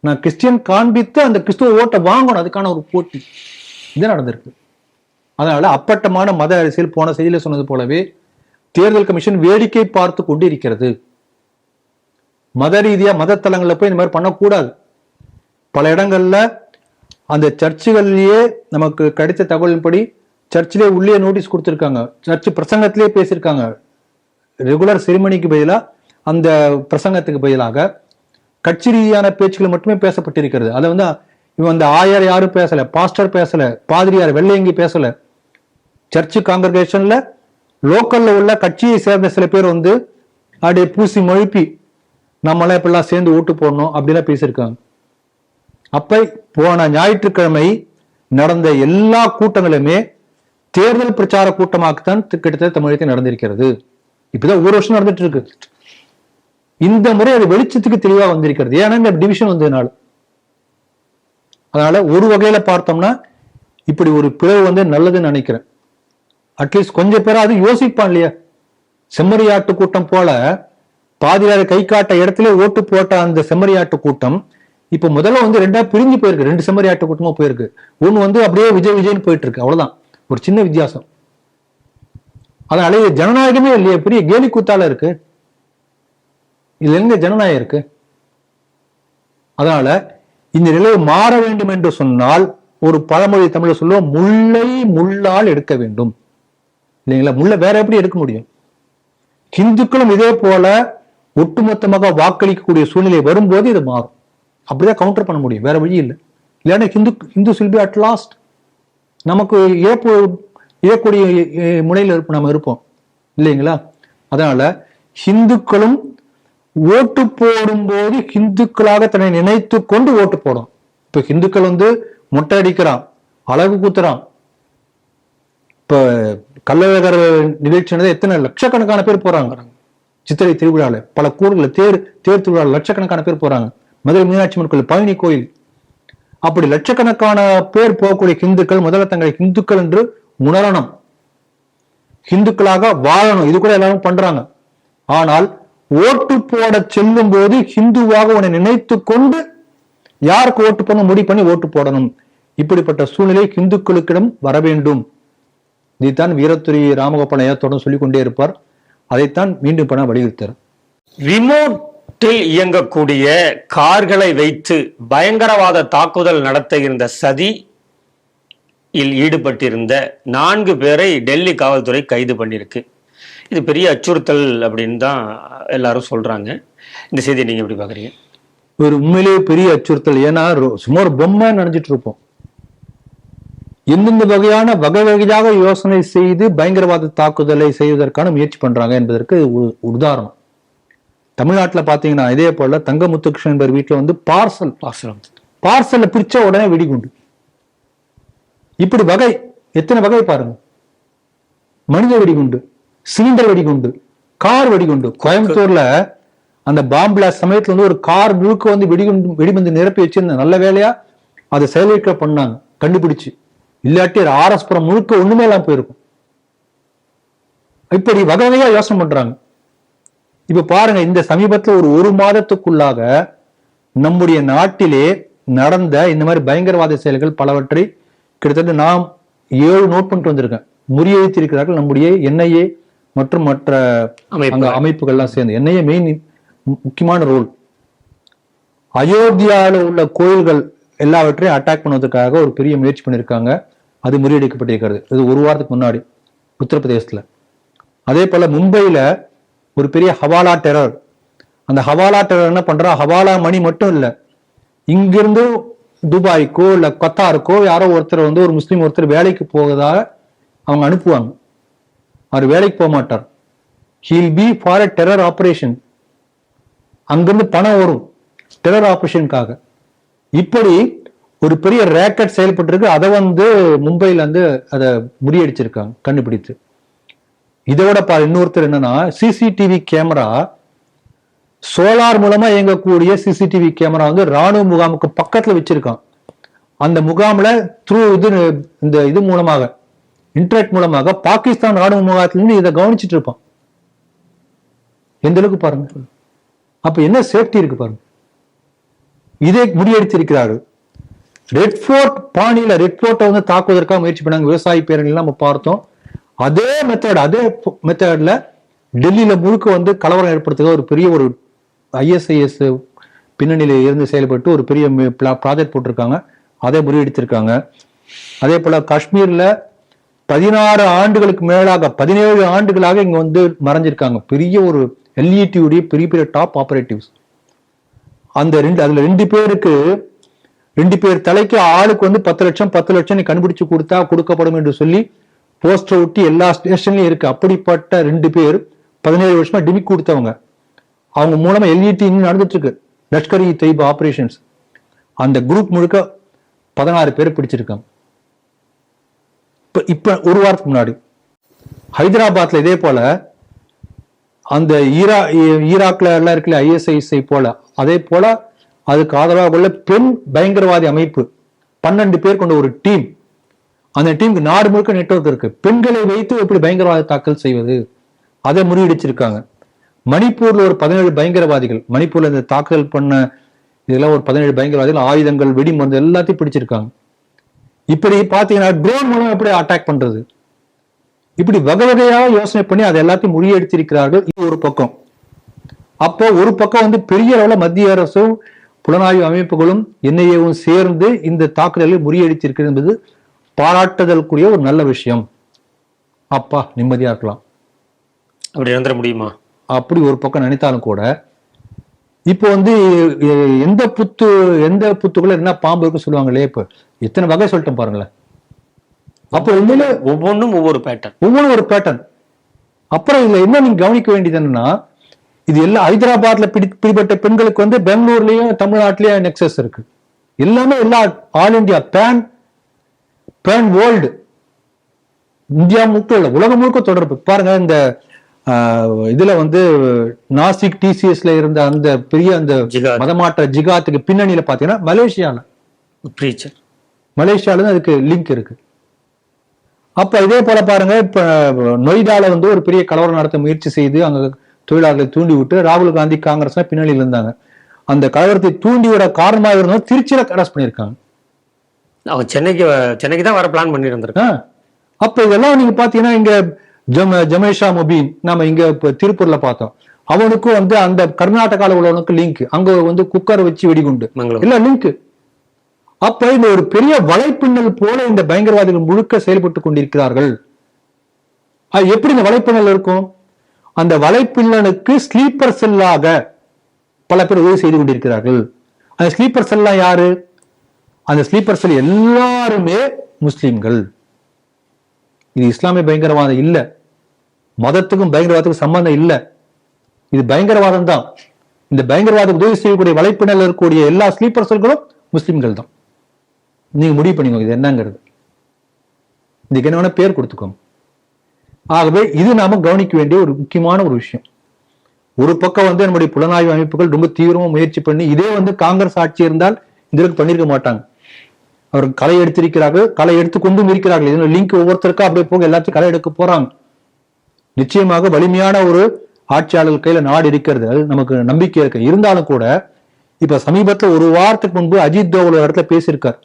நான் கிறிஸ்டியன் காண்பித்து அந்த கிறிஸ்துவ ஓட்டை வாங்கணும், அதுக்கான ஒரு போட்டி இது நடந்திருக்கு. அதனால அப்பட்டமான மத அரசியல் போன செய்தியில சொன்னது போலவே தேர்தல் கமிஷன் வேடிக்கை பார்த்து கொண்டு இருக்கிறது. மத ரீதியா மத தலங்கள்ல போய் இந்த மாதிரி பண்ணக்கூடாது. பல இடங்கள்ல அந்த சர்ச்சுகள்லயே நமக்கு கிடைத்த தகவலின்படி சர்ச்சிலே உள்ளே நோட்டீஸ் கொடுத்திருக்காங்க, சர்ச் பிரசங்கத்திலே பேசியிருக்காங்க. ரெகுலர் செரிமனிக்கு பதிலாக அந்த பிரசங்கத்துக்கு பதிலாக கட்சி ரீதியான பேச்சுக்கள் மட்டுமே பேசப்பட்டிருக்கிறது. அதை வந்து இவன் அந்த ஆயர் யாரும் பேசல, பாஸ்டர் பேசல, பாதிரியார் வெள்ளையங்கி பேசல. சர்ச்சு காங்கிரகேஷன்ல லோக்கல்ல உள்ள கட்சியை சேர்ந்த சில பேர் வந்து அப்படியே பூசி மழுப்பி நம்மளாம் இப்பெல்லாம் சேர்ந்து ஓட்டு போடணும் அப்படிலாம் பேசியிருக்காங்க. அப்ப போன ஞாயிற்றுக்கிழமை நடந்த எல்லா கூட்டங்களுமே தேர்தல் பிரச்சார கூட்டமாகத்தான் கிட்டத்தட்ட தமிழகத்தில் நடந்திருக்கிறது. இப்பதான் ஒரு வருஷம் நடந்துட்டு இருக்கு. இந்த முறை அது வெளிச்சத்துக்கு தெளிவா வந்திருக்கிறது. ஏன்னா இந்த டிவிஷன் வந்ததுனால. அதனால ஒரு வகையில பார்த்தோம்னா இப்படி ஒரு பிளவு வந்து நல்லதுன்னு நினைக்கிறேன். அட்லீஸ்ட் கொஞ்சம் பேராவது யோசிப்பான் இல்லையா? செம்மறியாட்டு கூட்டம் போல பாதியார கை காட்ட இடத்துல ஓட்டு போட்ட அந்த செம்மறியாட்டு கூட்டம் இப்ப முதல்ல வந்து ரெண்டா பிரிஞ்சு போயிருக்கு. 2 செம்மறியாட்டு கூட்டமா போயிருக்கு. ஒண்ணு வந்து அப்படியே விஜய் விஜய்னு போயிட்டு இருக்கு. அவ்வளவுதான், ஒரு சின்ன வித்தியாசம். அதனால ஜனநாயகமே இல்லையா, பெரிய கேலி கூத்தால இருக்கு. இதுல எங்க ஜனநாயகம் இருக்கு? அதனால இந்த நிலையை மாற வேண்டும் என்று சொன்னால் ஒரு பழமொழி தமிழ சொல்லுவோம், முல்லை முள்ளால் எடுக்க வேண்டும் இல்லைங்களா? முல்லை வேற எப்படி எடுக்க முடியும்? ஹிந்துக்களும் இதே போல ஒட்டுமொத்தமாக வாக்களிக்கக்கூடிய சூழ்நிலை வரும்போது இது மாறும். அப்படிதான் கவுண்டர் பண்ண முடியும், வேற வழி இல்லை. இல்லைன்னா இந்து சில்பி அட் லாஸ்ட் நமக்கு இழக்கூடிய முனையில் நம்ம இருப்போம் இல்லைங்களா? அதனால ஹிந்துக்களும் ஓட்டு போடும்போது ஹிந்துக்களாக தன்னை நினைத்து கொண்டு ஓட்டு போடும். இப்ப ஹிந்துக்கள் வந்து மொட்டை அடிக்கிறான், அழகு குத்துறான். இப்ப கள்ளழகர் நிகழ்ச்சி எத்தனை லட்சக்கணக்கான பேர் போறாங்க சித்திரை திருவிழால, பல கூறுகள் தேர் திருவிழா லட்சக்கணக்கான பேர் போறாங்க. மதுரை மீனாட்சி அம்மன் கோயில், பழனி கோயில், அப்படி லட்சக்கணக்கான பேர் போகக்கூடிய ஹிந்துக்கள் முதல்ல தங்களை ஹிந்துக்கள் என்று உணரணும், ஹிந்துக்களாக வாழணும். இது கூட எல்லாரும் பண்றாங்க. ஆனால் ஓட்டு போட செல்லும் போது ஹிந்துவாக உன்னை நினைத்து கொண்டு யாருக்கு ஓட்டு பண்ண முடிவு பண்ணி ஓட்டு போடணும். இப்படிப்பட்ட சூழ்நிலை ஹிந்துக்களுக்கிடம் வர வேண்டும். இதைத்தான் வீரத்துறை ராமகோபால் தொடர்ந்து சொல்லிக் கொண்டே இருப்பார். அதைத்தான் மீண்டும் பண்ண வலியுறுத்தார். ரிமோட்டில் இயங்கக்கூடிய கார்களை வைத்து பயங்கரவாத தாக்குதல் நடத்த இருந்த சதி ஈடுபட்டிருந்த 4 பேரை டெல்லி காவல்துறை கைது பண்ணிருக்கு. இது பெரிய அச்சுறுத்தல் அப்படின்னு தான் எல்லாரும் சொல்றாங்க. இந்த செய்தியை நீங்க எப்படி பாக்குறீங்க? ஒரு உண்மையிலேயே பெரிய அச்சுறுத்தல். ஏன்னா சும்மா ஒரு பொம்மை நினைச்சிட்டு இருப்போம். எந்தெந்த வகையான வகையாக யோசனை செய்து பயங்கரவாத தாக்குதலை செய்வதற்கான முயற்சி பண்றாங்க என்பதற்கு உதாரணம் தமிழ்நாட்டில் பாத்தீங்கன்னா இதே போல தங்கமுத்துகிருஷ்ணன் என்பவர் வீட்டுல வந்து பார்சல் பிரிச்ச உடனே வெடிகுண்டு. இப்படி வகை எத்தனை வகை பாருங்க. மனித வெடிகுண்டு, சிலிண்டர் வெடிகுண்டு, கார் வெடிகுண்டு. கோயம்புத்தூர்ல அந்த பாம்பு பிளாஸ்ட் சமயத்துல வந்து ஒரு கார் முழுக்க வந்து வெடிகுண்டு நிரப்பி வச்சிருந்த நல்ல வேலையா அதை செயலிழக்க பண்ணாங்க, கண்டுபிடிச்சு. இல்லாட்டி ஆர்எஸ்புரம் முழுக்க ஒண்ணுமே எல்லாம் போயிருக்கும். இப்படி வகை வகையா யோசனை பண்றாங்க. இப்ப பாருங்க, இந்த சமீபத்துல ஒரு மாதத்துக்குள்ளாக நம்முடைய நாட்டிலே நடந்த இந்த மாதிரி பயங்கரவாத செயல்கள் பலவற்றை கிட்டத்தட்ட நாம் 7 நோட் பண்ணிட்டு வந்திருக்கேன். முறியடித்திருக்கிறார்கள் நம்முடைய என்ஐஏ மற்றும் மற்ற அமைப்புகள்லாம் சேர்ந்து. என்ஐஏ மெயின் முக்கியமான ரோல். அயோத்தியாவில் உள்ள கோயில்கள் எல்லாவற்றையும் அட்டாக் பண்ணுவதற்காக ஒரு பெரிய முயற்சி பண்ணியிருக்காங்க. அது முறியடிக்கப்பட்டிருக்கிறது. இது ஒரு வாரத்துக்கு முன்னாடி உத்தரப்பிரதேசத்துல. அதே போல மும்பையில ஒரு பெரிய ஹவாலா டெரர். அந்த ஹவாலா டெரர் என்ன பண்றா, ஹவாலா மணி மட்டும் இல்ல, இங்கிருந்து துபாய்க்கோ இல்ல கத்தாருக்கோ யாரோ ஒருத்தர் வந்து ஒரு முஸ்லீம் ஒருத்தர் வேலைக்கு போவதாக அவங்க அனுப்புவாங்க. அவர் வேலைக்கு போக மாட்டார். He'll be for a terror operation. அங்கிருந்து பணம் வரும் டெரர் ஆபரேஷனுக்காக. இப்படி ஒரு பெரிய ரேக்கெட் செயல்பட்டு இருக்கு. அதை வந்து மும்பைல வந்து அதை முறியடிச்சிருக்காங்க கண்டுபிடித்து. இதோட இன்னொருத்தர் என்னன்னா, சிசிடிவி கேமரா, சோலார் மூலமா இயங்கக்கூடிய சிசிடிவி கேமரா வந்து ராணுவ முகாமுக்கு பக்கத்துல வச்சிருக்கான். அந்த முகாம்ல த்ரூ இது மூலமாக, இன்டர்நெட் மூலமாக பாகிஸ்தான் ராணுவ முகாத்திலிருந்து இதை கவனிச்சுட்டு இருப்பான். எந்த அளவுக்கு பாருங்க. அப்ப என்ன சேஃப்டி இருக்கு பாருங்க. இதை முறியடித்திருக்கிறார்கள். ரெட் ஃபோர்ட் பாணியில ரெட் ஃபோர்ட்டை வந்து தாக்குவதற்காக முயற்சி பண்ணாங்க. விவசாய பேரணிகள் நம்ம பார்த்தோம். அதே மெத்தட்ல டெல்லியில முழுக்க வந்து கலவரம் ஏற்படுத்துக ஒரு பெரிய ஒரு ISIS பின்னணியில இருந்து செயல்பட்டு ஒரு பெரிய ப்ராஜெக்ட் போட்டிருக்காங்க. அதை முறியடித்திருக்காங்க. அதே போல காஷ்மீர்ல 16 ஆண்டுகளுக்கு மேலாக 17 ஆண்டுகளாக இங்க வந்து மறைஞ்சிருக்காங்க. பெரிய ஒரு LET உடைய பெரிய பெரிய டாப் ஆபரேட்டிவ்ஸ். அதுல 2 பேருக்கு 2 பேர் தலைக்கு ஆளுக்கு வந்து 10 லட்சம் நீ கண்டுபிடிச்சு கொடுக்கப்படும் என்று சொல்லி போஸ்டர் ஒட்டி எல்லா ஸ்டேஷன்லயும் இருக்கு. அப்படிப்பட்ட 2 பேர் 17 வருஷமா டிமிக் கொடுத்தவங்க. அவங்க மூலமா LET இன்னும் நடந்துட்டு இருக்கு. லஷ்கர் இ தொய்பா ஆபரேஷன்ஸ். அந்த குரூப் முழுக்க 16 பேர் பிடிச்சிருக்காங்க. இப்ப ஒரு வாரத்துக்கு முன்னாடி ஹைதராபாத்ல இதே போல அந்த ஈராக்ல எல்லாம் இருக்குல்ல ISIS போல, அதே போல அதுக்கு ஆதரவாக உள்ள பெண் பயங்கரவாதி அமைப்பு 12 பேர் கொண்ட ஒரு டீம். அந்த டீமுக்கு நாடு முழுக்க நெட்வொர்க் இருக்கு. பெண்களை வைத்து எப்படி பயங்கரவாத தாக்கல் செய்வது, அதை முறியடிச்சிருக்காங்க. மணிப்பூர்ல ஒரு 17 பயங்கரவாதிகள், மணிப்பூர்ல இந்த தாக்குதல் பண்ண இதெல்லாம் ஒரு 17 பயங்கரவாதிகள், ஆயுதங்கள், வெடிமருந்து எல்லாத்தையும் பிடிச்சிருக்காங்க. இப்படி பாத்தீங்கன்னா ட்ரோன் மூலம் எப்படி அட்டாக் பண்றது, இப்படி வகை வகையாக யோசனை பண்ணி அதை எல்லாத்தையும் முறியடித்திருக்கிறார்கள். இது ஒரு பக்கம். அப்போ ஒரு பக்கம் வந்து பெரிய அளவுல மத்திய அரசும் புலனாய்வு அமைப்புகளும் என்ஐஏவும் சேர்ந்து இந்த தாக்குதலை முறியடித்திருக்கிறது என்பது பாராட்டுதலுக்குரிய ஒரு நல்ல விஷயம். அப்பா நிம்மதியா இருக்கலாம். அப்படி நடந்துட முடியுமா? அப்படி ஒரு பக்கம் நினைத்தாலும் கூட இப்போ வந்து எந்த புத்துக்குள்ள என்ன பாம்பு இருக்கு சொல்லுவாங்களே, இப்ப எத்தனை வகை சொல்லிட்டேன் பாருங்களேன். அப்போ உண்மையில ஒவ்வொன்றும் ஒவ்வொரு பேட்டர்ன், ஒவ்வொன்றும் ஒரு பேட்டர்ன். அப்புறம் இதுல என்ன நீங்க கவனிக்க வேண்டியது என்னன்னா, இது எல்லாம் ஹைதராபாத்ல பிடிபட்ட பெண்களுக்கு வந்து பெங்களூர்லயும் தமிழ்நாட்டிலயும் நெக்ஸஸ் இருக்கு. எல்லாமே எல்லா all India pan world, India முழுக்க இல்ல உலகம் முழுக்க தொடர்பு. பாருங்க இந்த இதுல வந்து நாசிக் டிசிஎஸ்ல இருந்த அந்த பெரிய அந்த மதமாற்ற ஜிகாத்துக்கு பின்னணியில பாத்தீங்கன்னா மலேசியால அதுக்கு லிங்க் இருக்கு. அப்ப இதே போல பாருங்க, இப்ப நொய்டால வந்து ஒரு பெரிய கலவரம் நடத்த முயற்சி செய்து அங்க தொழிலாளர்களை தூண்டி விட்டு ராகுல் காந்தி காங்கிரஸ் பின்னணியில் இருந்தாங்க. அந்த கலவரத்தை தூண்டி விட காரணமாக இருந்தாலும் திருச்சியில அரெஸ்ட் பண்ணியிருக்காங்க. அவங்க சென்னைக்கு தான் வர பிளான் பண்ணி இருந்திருக்காங்க. அப்ப இதெல்லாம் நீங்க பாத்தீங்கன்னா இங்க ஜமேஷா முபீன் நாம இங்க திருப்பூர்ல பார்த்தோம். அவனுக்கும் வந்து அந்த கர்நாடகால உள்ளவனுக்கு லிங்க், அங்க வந்து குக்கர் வச்சு வெடிகுண்டு இல்ல லிங்க். அப்ப இந்த ஒரு பெரிய வலைப்பின்னல் போல இந்த பயங்கரவாதிகள் முழுக்க செயல்பட்டு கொண்டிருக்கிறார்கள். எப்படி இந்த வலைப்பின்னல் இருக்கும்? அந்த வலைப்பின்னலுக்கு ஸ்லீப்பர் செல்லாக பல பேர் உதவி செய்து கொண்டிருக்கிறார்கள். அந்த ஸ்லீப்பர் செல்லாம் யாரு? அந்த ஸ்லீப்பர் செல் எல்லாருமே முஸ்லிம்கள். இது இஸ்லாமிய பயங்கரவாதம் இல்ல, மதத்துக்கும் பயங்கரவாதத்துக்கும் சம்பந்தம் இல்ல, இது பயங்கரவாதம் தான். இந்த பயங்கரவாதம் உதவி செய்யக்கூடிய வலைப்பின்னல் இருக்கக்கூடிய எல்லா ஸ்லீப்பர் செல்களும் முஸ்லிம்கள் தான். நீங்க முடிவு பண்ணிக்கோங்க இது என்னங்கிறது, இதுக்கு என்ன வேணா பேர் கொடுத்துக்கோங்க. ஆகவே இது நாம கவனிக்க வேண்டிய ஒரு முக்கியமான ஒரு விஷயம். ஒரு பக்கம் வந்து நம்முடைய புலனாய்வு அமைப்புகள் ரொம்ப தீவிரமா முயற்சி பண்ணி, இதே வந்து காங்கிரஸ் ஆட்சி இருந்தால் இதற்கு பண்ணிருக்க மாட்டாங்க. அவர்கள் களை எடுத்திருக்கிறார்கள், களை எடுத்து கொண்டும் இருக்கிறார்கள். இதனால லிங்க் ஒவ்வொருத்தருக்கும் அப்படியே போக எல்லாத்தையும் களை எடுக்க போறாங்க. நிச்சயமாக வலிமையான ஒரு ஆட்சியாளர்கள் கையில நாடு இருக்கிறது, அது நமக்கு நம்பிக்கை இருக்கு. இருந்தாலும் கூட இப்ப சமீபத்துல ஒரு வாரத்துக்கு முன்பு அஜித் தோவல் ஒரு இடத்துல பேசியிருக்கார்.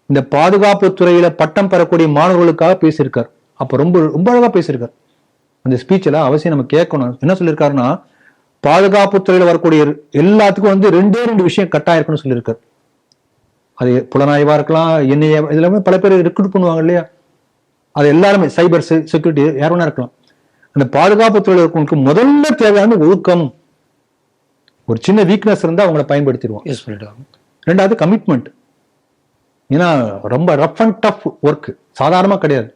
இந்த பாதுகாப்பு துறையில பட்டம் பெறக்கூடிய மாணவர்களுக்காக பேசியிருக்கார். அப்ப ரொம்ப ரொம்ப அழகா பேசியிருக்கார். அந்த ஸ்பீச்ல அவசியம் நம்ம கேட்கணும். என்ன சொல்லியிருக்காருன்னா, பாதுகாப்பு துறையில வரக்கூடிய எல்லாத்துக்கும் வந்து ரெண்டு விஷயம் கட்டாயம் இருக்குன்னு சொல்லியிருக்காரு. அது புலனாய்வா இருக்கலாம், என்ஐஏ, இதெல்லாமே பல பேர் ரெக்ரூட் பண்ணுவாங்க இல்லையா, அது எல்லாருமே சைபர் செக்யூரிட்டி யார் வேணா இருக்கலாம். அந்த பாதுகாப்பு துறையில் இருக்கவங்களுக்கு முதல்ல தேவையான ஒழுக்கம். ஒரு சின்ன வீக்னஸ் இருந்தா அவங்களை பயன்படுத்திடுவோம். ரெண்டாவது கமிட்மெண்ட். ஏன்னா ரொம்ப ரஃப் அண்ட் டஃப் ஒர்க், சாதாரணமா கிடையாது.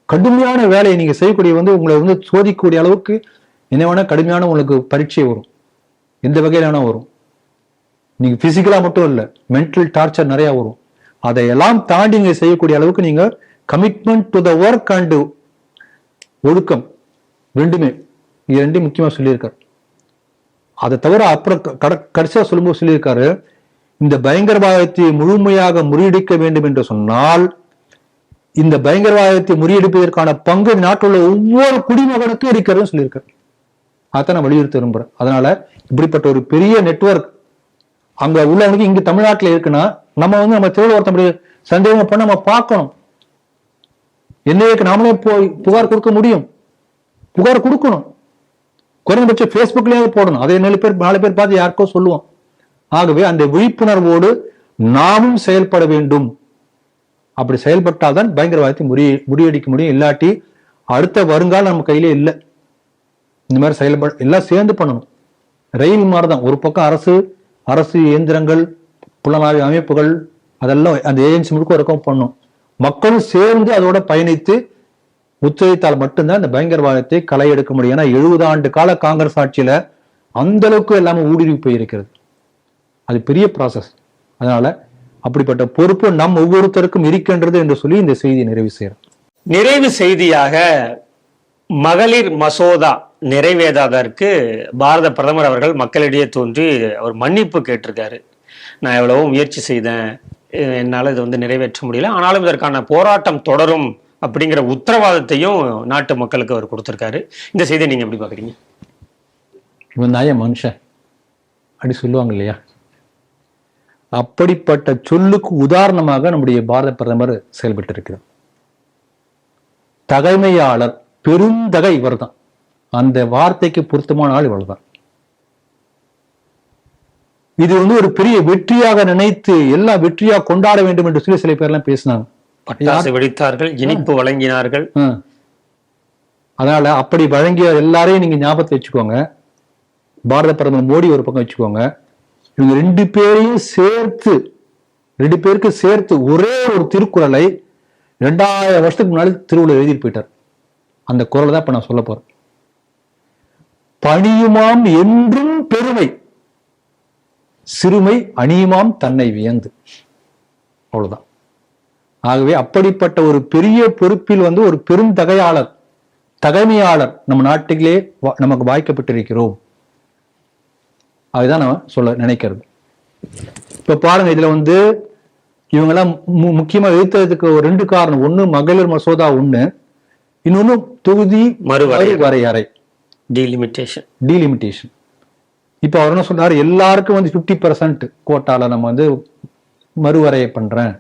கடுமையான வேலையை நீங்க செய்யக்கூடிய வந்து உங்களை வந்து சோதிக்கக்கூடிய அளவுக்கு என்ன வேணா கடுமையான உங்களுக்கு பரீட்சை வரும், எந்த வகையில வேணா வரும். நீங்க பிசிக்கலா மட்டும் இல்ல, மென்டல் டார்ச்சர் நிறைய வரும். அதையெல்லாம் தாண்டி நீங்க செய்யக்கூடிய அளவுக்கு நீங்க commitment to the work and ஒழுக்கம் ரெண்டுமே, இது ரெண்டும் முக்கியமா சொல்லியிருக்காரு. அதை தவிர அப்புறம் கடைசியா சொல்லும்போது சொல்லியிருக்காரு, இந்த பயங்கரவாதத்தை முழுமையாக முறியடிக்க வேண்டும் என்று சொன்னால் இந்த பயங்கரவாதத்தை முறியடிப்பதற்கான பங்கு நாட்டில் உள்ள ஒவ்வொரு குடிமகனுக்கும் இருக்கிறதுன்னு சொல்லியிருக்காரு. அதான் நான் வலியுறுத்த விரும்புறேன். அதனால இப்படிப்பட்ட ஒரு பெரிய நெட்வொர்க் அங்க உள்ளவனுக்கு இங்க தமிழ்நாட்டில் இருக்குன்னா நம்ம தேர்தல் ஒருத்தப்படி சந்தேகம் பண்ண நம்ம பார்க்கணும். என்ஐஏக்கு நாமளே போய் புகார் கொடுக்க முடியும், புகார் கொடுக்கணும். குறைந்தபட்சம் பேஸ்புக்லயாவது போடணும். அதை 4 பேர் பார்த்து யாருக்கோ சொல்லுவோம். ஆகவே அந்த விழிப்புணர்வோடு நாமும் செயல்பட வேண்டும். அப்படி செயல்பட்டால்தான் பயங்கரவாதத்தை முறியடிக்க முடியும். இல்லாட்டி அடுத்த வருங்காலம் நம்ம கையிலே இல்லை. இந்த மாதிரி செயல்பட எல்லாம் சேர்ந்து பண்ணணும். ரயில் மாதிரிதான், ஒரு பக்கம் அரசு இயந்திரங்கள், புலனாய்வு அமைப்புகள், அதெல்லாம் அந்த ஏஜென்சி முழுக்க ஒர்க்கம் பண்ணணும். மக்களும் சேர்ந்து அதோட பயணித்து ஒத்துழைத்தால் மட்டும்தான் இந்த பயங்கரவாதத்தை களை எடுக்க முடியும். ஏன்னா 70 ஆண்டு கால காங்கிரஸ் ஆட்சியில அந்த அளவுக்கு எல்லாமே ஊடுருவி போயிருக்கிறது. அது பெரிய ப்ராசஸ். அதனால அப்படிப்பட்ட பொறுப்பு நம் ஒவ்வொருத்தருக்கும் இருக்கின்றது என்று சொல்லி இந்த செய்தியை நிறைவு செய்யறோம். நிறைவு செய்தியாக, மகளிர் மசோதா நிறைவேறாததற்கு பாரத பிரதமர் அவர்கள் மக்களிடையே தோன்றி அவர் மன்னிப்பு கேட்டிருக்காரு. நான் எவ்வளவோ முயற்சி செய்தேன், என்னால் இது வந்து நிறைவேற்ற முடியல, ஆனாலும் இதற்கான போராட்டம் தொடரும் அப்படிங்கிற உத்தரவாதத்தையும் நாட்டு மக்களுக்கு அவர் கொடுத்திருக்காரு. இந்த செய்தியை நீங்க எப்படி பாக்குறீங்க? இவன் தாய மனுஷன் அப்படி சொல்லுவாங்க இல்லையா, அப்படிப்பட்ட சொல்லுக்கு உதாரணமாக நம்முடைய பாரத பிரதமர் செயல்பட்டு இருக்கிறார். தகைமையாளர், பெருந்தகை இவர் தான். அந்த வார்த்தைக்கு பொருத்தமான ஆள் இவள் தான். இது வந்து ஒரு பெரிய வெற்றியாக நினைத்து எல்லாம் வெற்றியாக கொண்டாட வேண்டும் என்று சொல்லி சில பேர்லாம் பேசினாங்க. பட்டாசு வெடித்தார்கள், இனிப்பு வழங்கினார்கள். அதனால அப்படி வழங்கிய எல்லாரையும் நீங்க ஞாபகத்தில் வச்சுக்கோங்க. பாரத பிரதமர் மோடி ஒரு பக்கம் வச்சுக்கோங்க. இவங்க ரெண்டு பேருக்கு சேர்த்து ஒரே ஒரு திருக்குறளை 2000 வருஷத்துக்கு முன்னாடி திருவள்ளுவர் எழுதிட்டு போயிட்டார். அந்த குறளை தான் இப்ப நான் சொல்ல போறேன். பணியுமாம் என்றும் பெருமை, சிறுமை அணியுமாம் தன்னை வியந்து. அவ்வளவுதான். ஆகவே அப்படிப்பட்ட ஒரு பெரிய பொறுப்பில் வந்து ஒரு பெரும் தகைமையாளர் நம்ம நாட்டிலே நமக்கு வாய்க்கப்பட்டிருக்கிறோம். அதுதான் நான் சொல்ல நினைக்கிறது. இப்ப பாருங்க, இதுல வந்து இவங்கெல்லாம் முக்கியமா எதிர்த்ததுக்கு ஒரு 2 காரணம். ஒண்ணு மகளிர் மசோதா, இன்னொன்னு தொகுதி மறுவரையறை, டீலிமிட்டேஷன். இப்ப அவர் என்ன சொல்றாரு, எல்லாருக்கும் வந்து 50% கோட்டால நம்ம வந்து மறுவரையை பண்றேன்.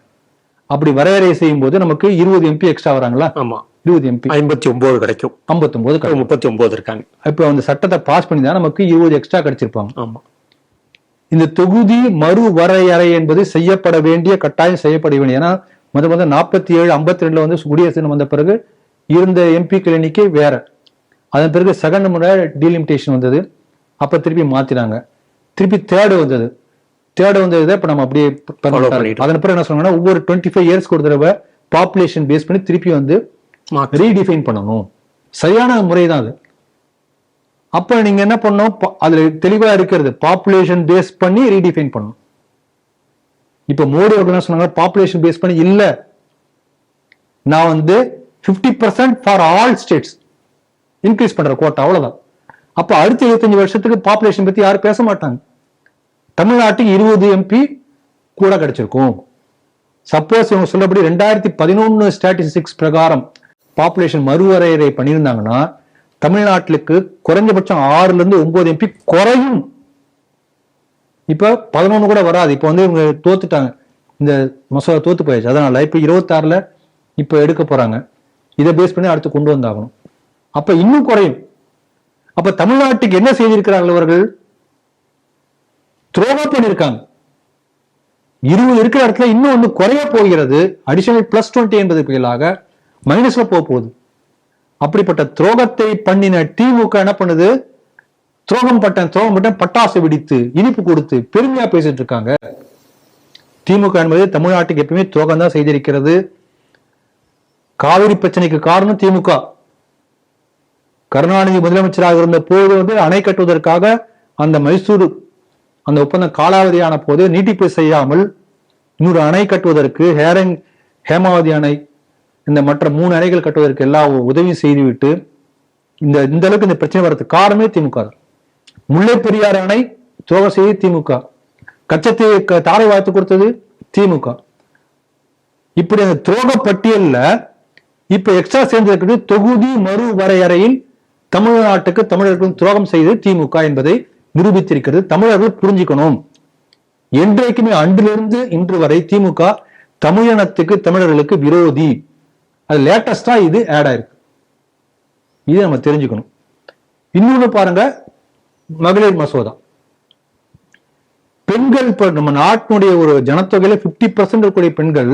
அப்படி வரையறை செய்யும் போது நமக்கு 20 MP எக்ஸ்ட்ரா வராங்களா? ஆமா, 20 MP 59 கிடைக்கும். 59 39 இருக்காங்க. இப்ப அந்த சட்டத்தை பாஸ் பண்ணி தான் நமக்கு 20 எக்ஸ்ட்ரா கிடைச்சிருப்பாங்க. ஆமா. இந்த தொகுதி மறுவரையறை என்பது செய்யப்பட வேண்டிய, கட்டாயம் செய்யப்பட வேண்டிய. ஏன்னா முதல் 47, 52 வந்து குடியரசு தினம் வந்த பிறகு இருந்த எம்பிக்கள் எண்ணிக்கை வேற. அதன் பிறகு செகண்ட் முறை டீலிமிட்டேஷன் வந்தது. அப்ப திருப்பி மாத்தினாங்க. திருப்பி தேர்டு வந்தது. இப்ப நம்ம அப்படியே அதன் பிறகு என்ன சொன்னாங்கன்னா, ஒவ்வொரு 25 இயர்ஸ்க்கு ஒரு தடவை பாப்புலேஷன் பேஸ் பண்ணி திருப்பி வந்து ரீடிஃபைன் பண்ணணும். சரியான முறை தான் அது. அப்ப நீங்க என்ன பண்ணணும், அதுல தெளிவா இருக்கிறது, பாப்புலேஷன் பேஸ் பண்ணி ரீடிஃபைன் பண்ணணும். இப்ப மோடி அவர்கள் என்ன சொன்னாங்க, பாப்புலேஷன் பேஸ் பண்ணி இல்ல, நான் வந்து 50% ஃபார் ஆல் ஸ்டேட்ஸ் இன்க்ரீஸ் பண்ற கோட்டா, அவ்வளவுதான். அப்ப அடுத்த 25 வருஷத்துக்கு பாப்புலேஷன் பத்தி யாரும் பேச மாட்டாங்க. தமிழ்நாட்டுக்கு 20 MP கூட கிடைச்சிருக்கும். சப்போஸ் இவங்க சொல்லபடி 2011 ஸ்டாட்டிஸ்டிக்ஸ் பிரகாரம் பாப்புலேஷன் மறுவரையறை பண்ணியிருந்தாங்கன்னா தமிழ்நாட்டுக்கு குறைஞ்சபட்சம் 6ல இருந்து 9 MP குறையும். இப்ப 11 கூட வராது. இப்ப வந்து இவங்க தோத்துட்டாங்க, இந்த மசோதா தோத்து போயாச்சு. அதனால இப்ப 26ல இப்ப எடுக்க போறாங்க. இதை பேஸ் பண்ணி அடுத்து கொண்டு வந்தாகணும். அப்ப இன்னும் குறையும். அப்ப தமிழ்நாட்டுக்கு என்ன செய்திருக்கிறார்கள் அவர்கள்? துரோகம் பண்ணிருக்காங்க. 20 இருக்கிற இடத்துல இன்னும் ஒண்ணு குறைய போகிறது. அடிஷனல் +20 என்பது பதிலாக மைனஸ்ல போகுது. அப்படிப்பட்ட துரோகத்தை பண்ணின திமுக என்ன பண்ணுது, துரோகம் பட்டன் பட்டாசு வெடித்து இனிப்பு கொடுத்து பெருமையா பேசிட்டு இருக்காங்க. திமுக என்பது தமிழ்நாட்டுக்கு எப்பவுமே துரோகம் தான் செய்திருக்கிறது. காவிரி பிரச்சனைக்கு காரணம் திமுக. கருணாநிதி முதலமைச்சராக இருந்த போது வந்து அணை கட்டுவதற்காக அந்த மைசூர் அந்த ஒப்பந்தம் காலாவதியான போது நீட்டிப்பு செய்யாமல் இன்னொரு அணை கட்டுவதற்கு ஹேமாவதி அணை, இந்த மற்ற 3 அணைகள் கட்டுவதற்கு எல்லா உதவியும் செய்துவிட்டு இந்த அளவுக்கு இந்த பிரச்சனை வரதுக்கு காரணமே திமுக. முல்லை பெரியாறு அணை துரோகம் செய்து திமுக, கச்சத்தை தாரை வார்த்து கொடுத்தது திமுக. இப்படி அந்த துரோக பட்டியல்ல இப்ப எக்ஸ்ட்ரா சேர்ந்திருக்கிறது தொகுதி மறுவரையறையில் தமிழ்நாட்டுக்கு தமிழர்களுக்கு துரோகம் செய்து திமுக என்பதை நிரூபித்திருக்கிறது. தமிழர்கள் புரிஞ்சுக்கணும். என்றைக்குமே அன்றிலிருந்து இன்று வரை திமுக தமிழினத்துக்கு தமிழர்களுக்கு விரோதி. அது லேட்டஸ்டா இது ஆட் ஆயிருக்கு. இது நம்ம தெரிஞ்சுக்கணும். இன்னொன்னு பாருங்க, மகளிர் மசோதா. பெண்கள் இப்ப நம்ம நாட்டினுடைய ஒரு ஜனத்தொகையில 50% இருக்கக்கூடிய பெண்கள்,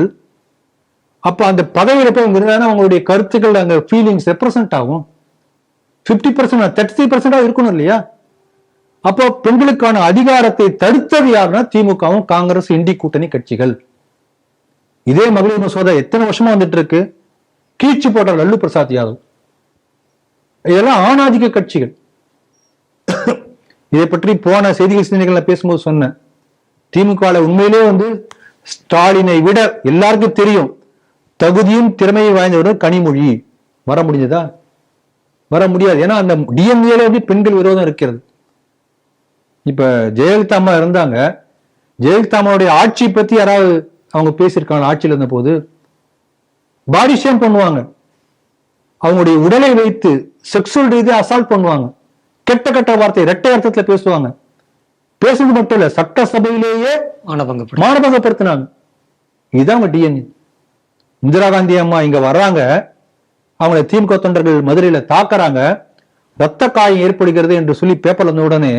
அப்ப அந்த பதவியில போய் அவங்களுடைய கருத்துக்கள், அங்க ஃபீலிங்ஸ் ரெப்ரசன்ட் ஆகும். 50% 33% இருக்கணும் இல்லையா? அப்போ பெண்களுக்கான அதிகாரத்தை தடுத்தது யாருன்னா திமுகவும் காங்கிரஸ் இண்டி கூட்டணி கட்சிகள். இதே மகளிர் மசோதா எத்தனை வருஷமா வந்துட்டு இருக்கு. கீழ்ச்சி போட்ட லல்லு பிரசாத் யாதவ், இதெல்லாம் ஆணாதிக்க கட்சிகள். இதை பற்றி போன செய்திகள் பேசும்போது சொன்னேன். திமுக உண்மையிலே வந்து ஸ்டாலினை விட எல்லாருக்கும் தெரியும், தகுதியும் திறமையை வாய்ந்தவர் கனிமொழி. வர முடிஞ்சதா? வர முடியாது. ஏன்னா அந்த டிஎன்ஏல வந்து பெண்கள் விரோதம் இருக்கிறது. இப்ப ஜெயலலிதா அம்மா இருந்தாங்க. ஜெயலலிதா அம்மாவுடைய ஆட்சி பத்தி யாராவது அவங்க பேசியிருக்காங்க ஆட்சியில் இருந்த போது. பாடி ஷேம் பண்ணுவாங்க, அவங்களுடைய உடலை வைத்து செக்ஷுவல் ரீதியா அசால்ட் பண்ணுவாங்க, கெட்ட கெட்ட வார்த்தை இரட்டை அர்த்தத்துல பேசுவாங்க. பேசுறது மட்டும் இல்ல, சட்டசபையிலேயே மானபங்கப்படுத்தினாங்க. இதுதான் அவங்க டிஎன்ஏ. இந்திரா காந்தி அம்மா இங்க வர்றாங்க, அவங்களை திமுக தொண்டர்கள் மதுரையில தாக்குறாங்க, ரத்த காயம் ஏற்படுகிறது என்று சொல்லி பேப்பர்ல வந்த உடனே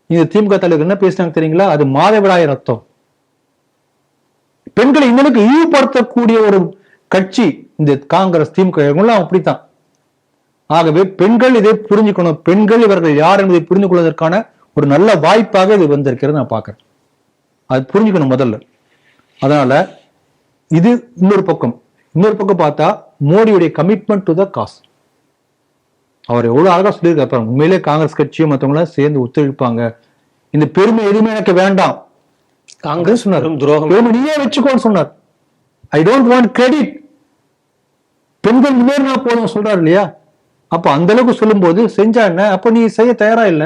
இந்த திமுக தலைவர் என்ன பேசினாங்க தெரியுங்களா? அது மாதவிடாய் ரத்தம். பெண்களை இன்னளுக்கு இழிவுபடுத்தக்கூடிய ஒரு கட்சி இந்த காங்கிரஸ், திமுக அப்படித்தான். ஆகவே பெண்கள் இதை புரிஞ்சுக்கணும். பெண்கள் இவர்கள் யார் என்பதை புரிந்து கொள்வதற்கான ஒரு நல்ல வாய்ப்பாக இது வந்திருக்கிறது நான் பார்க்கிறேன். அது புரிஞ்சுக்கணும் முதல்ல. அதனால இது இன்னொரு பக்கம். இன்னொரு பக்கம் பார்த்தா மோடியுடைய கமிட்மெண்ட் டு த காஸ். அவர் எவ்வளவு அழகா சொல்லியிருக்காரு. உண்மையிலே காங்கிரஸ் கட்சியும் மற்றவங்களும் சேர்ந்து ஒத்துழைப்பாங்க, இந்த பெருமை எதுவுமே எனக்கு வேண்டாம். காங்கிரஸ் சொன்னார், பெருமை நீயே வச்சுக்கோன்னு சொன்னார். I don't want credit. பெண்கள் முன்னேறினா போதும் சொல்றாரு இல்லையா? அப்ப அந்த அளவுக்கு சொல்லும் போது செஞ்சா என்ன? அப்ப நீ செய்ய தயாரா இல்ல.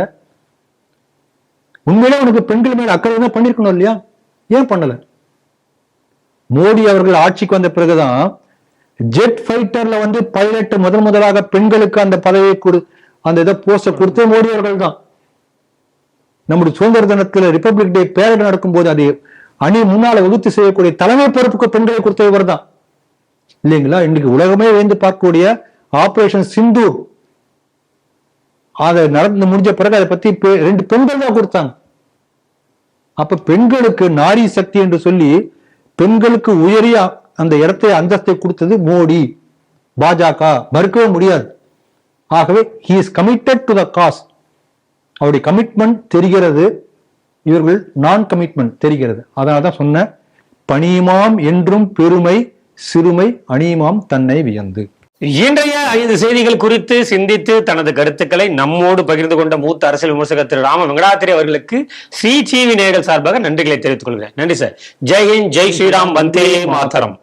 உண்மையிலே உனக்கு பெண்கள் மேல அக்கறை தான் பண்ணிருக்கணும் இல்லையா? ஏன் பண்ணல? மோடி அவர்கள் ஆட்சிக்கு வந்த பிறகுதான் ஜெட் ஃபைட்டர்ல வந்து பைலட் முதலாக பெண்களுக்கு அந்த பதவியை அந்த இதை போஸ்ட கொடுத்தே மோடி அவர்கள் தான். நம்முடைய சுதந்திர தினத்துல ரிப்பப்ளிக் டே பேரட் நடக்கும் போது அதை அணி முன்னால வகுத்து செய்யக்கூடிய தலைமை பொறுப்புக்கு பெண்களை கொடுத்தவர் தான் இல்லைங்களா? இன்னைக்கு உலகமே வேந்து பார்க்கக்கூடிய ஆபரேஷன் சிந்தூர் அதை நடந்து முடிஞ்ச பிறகு அதை பத்தி 2 பெண்கள் தான் கொடுத்தாங்க. அப்ப பெண்களுக்கு நாரி சக்தி என்று சொல்லி பெண்களுக்கு உயரிய அந்த இடத்தை அந்தஸ்தை கொடுத்தது மோடி, பாஜக. மறுக்கவே முடியாது. ஆகவே he is committed to the cause. அவருடைய கமிட்மெண்ட் தெரிகிறது, இவர்கள் நான் கமிட்மெண்ட் தெரிகிறது. அதனாலதான் சொன்ன, பணியுமாம் என்றும் பெருமை சிறுமை அணியுமாம் தன்னை வியந்து. இன்றைய 5 செய்திகள் குறித்து சிந்தித்து தனது கருத்துக்களை நம்மோடு பகிர்ந்து கொண்ட மூத்த அரசியல் விமர்சகர் திரு ராம வெங்கடாத்திரி அவர்களுக்கு ஸ்ரீ டிவி நேயர்கள் சார்பாக நன்றிகளை தெரிவித்துக் கொள்கிறேன். நன்றி சார். ஜெய் ஹிந்த், ஜெய் ஸ்ரீராம், வந்தே மாதரம்.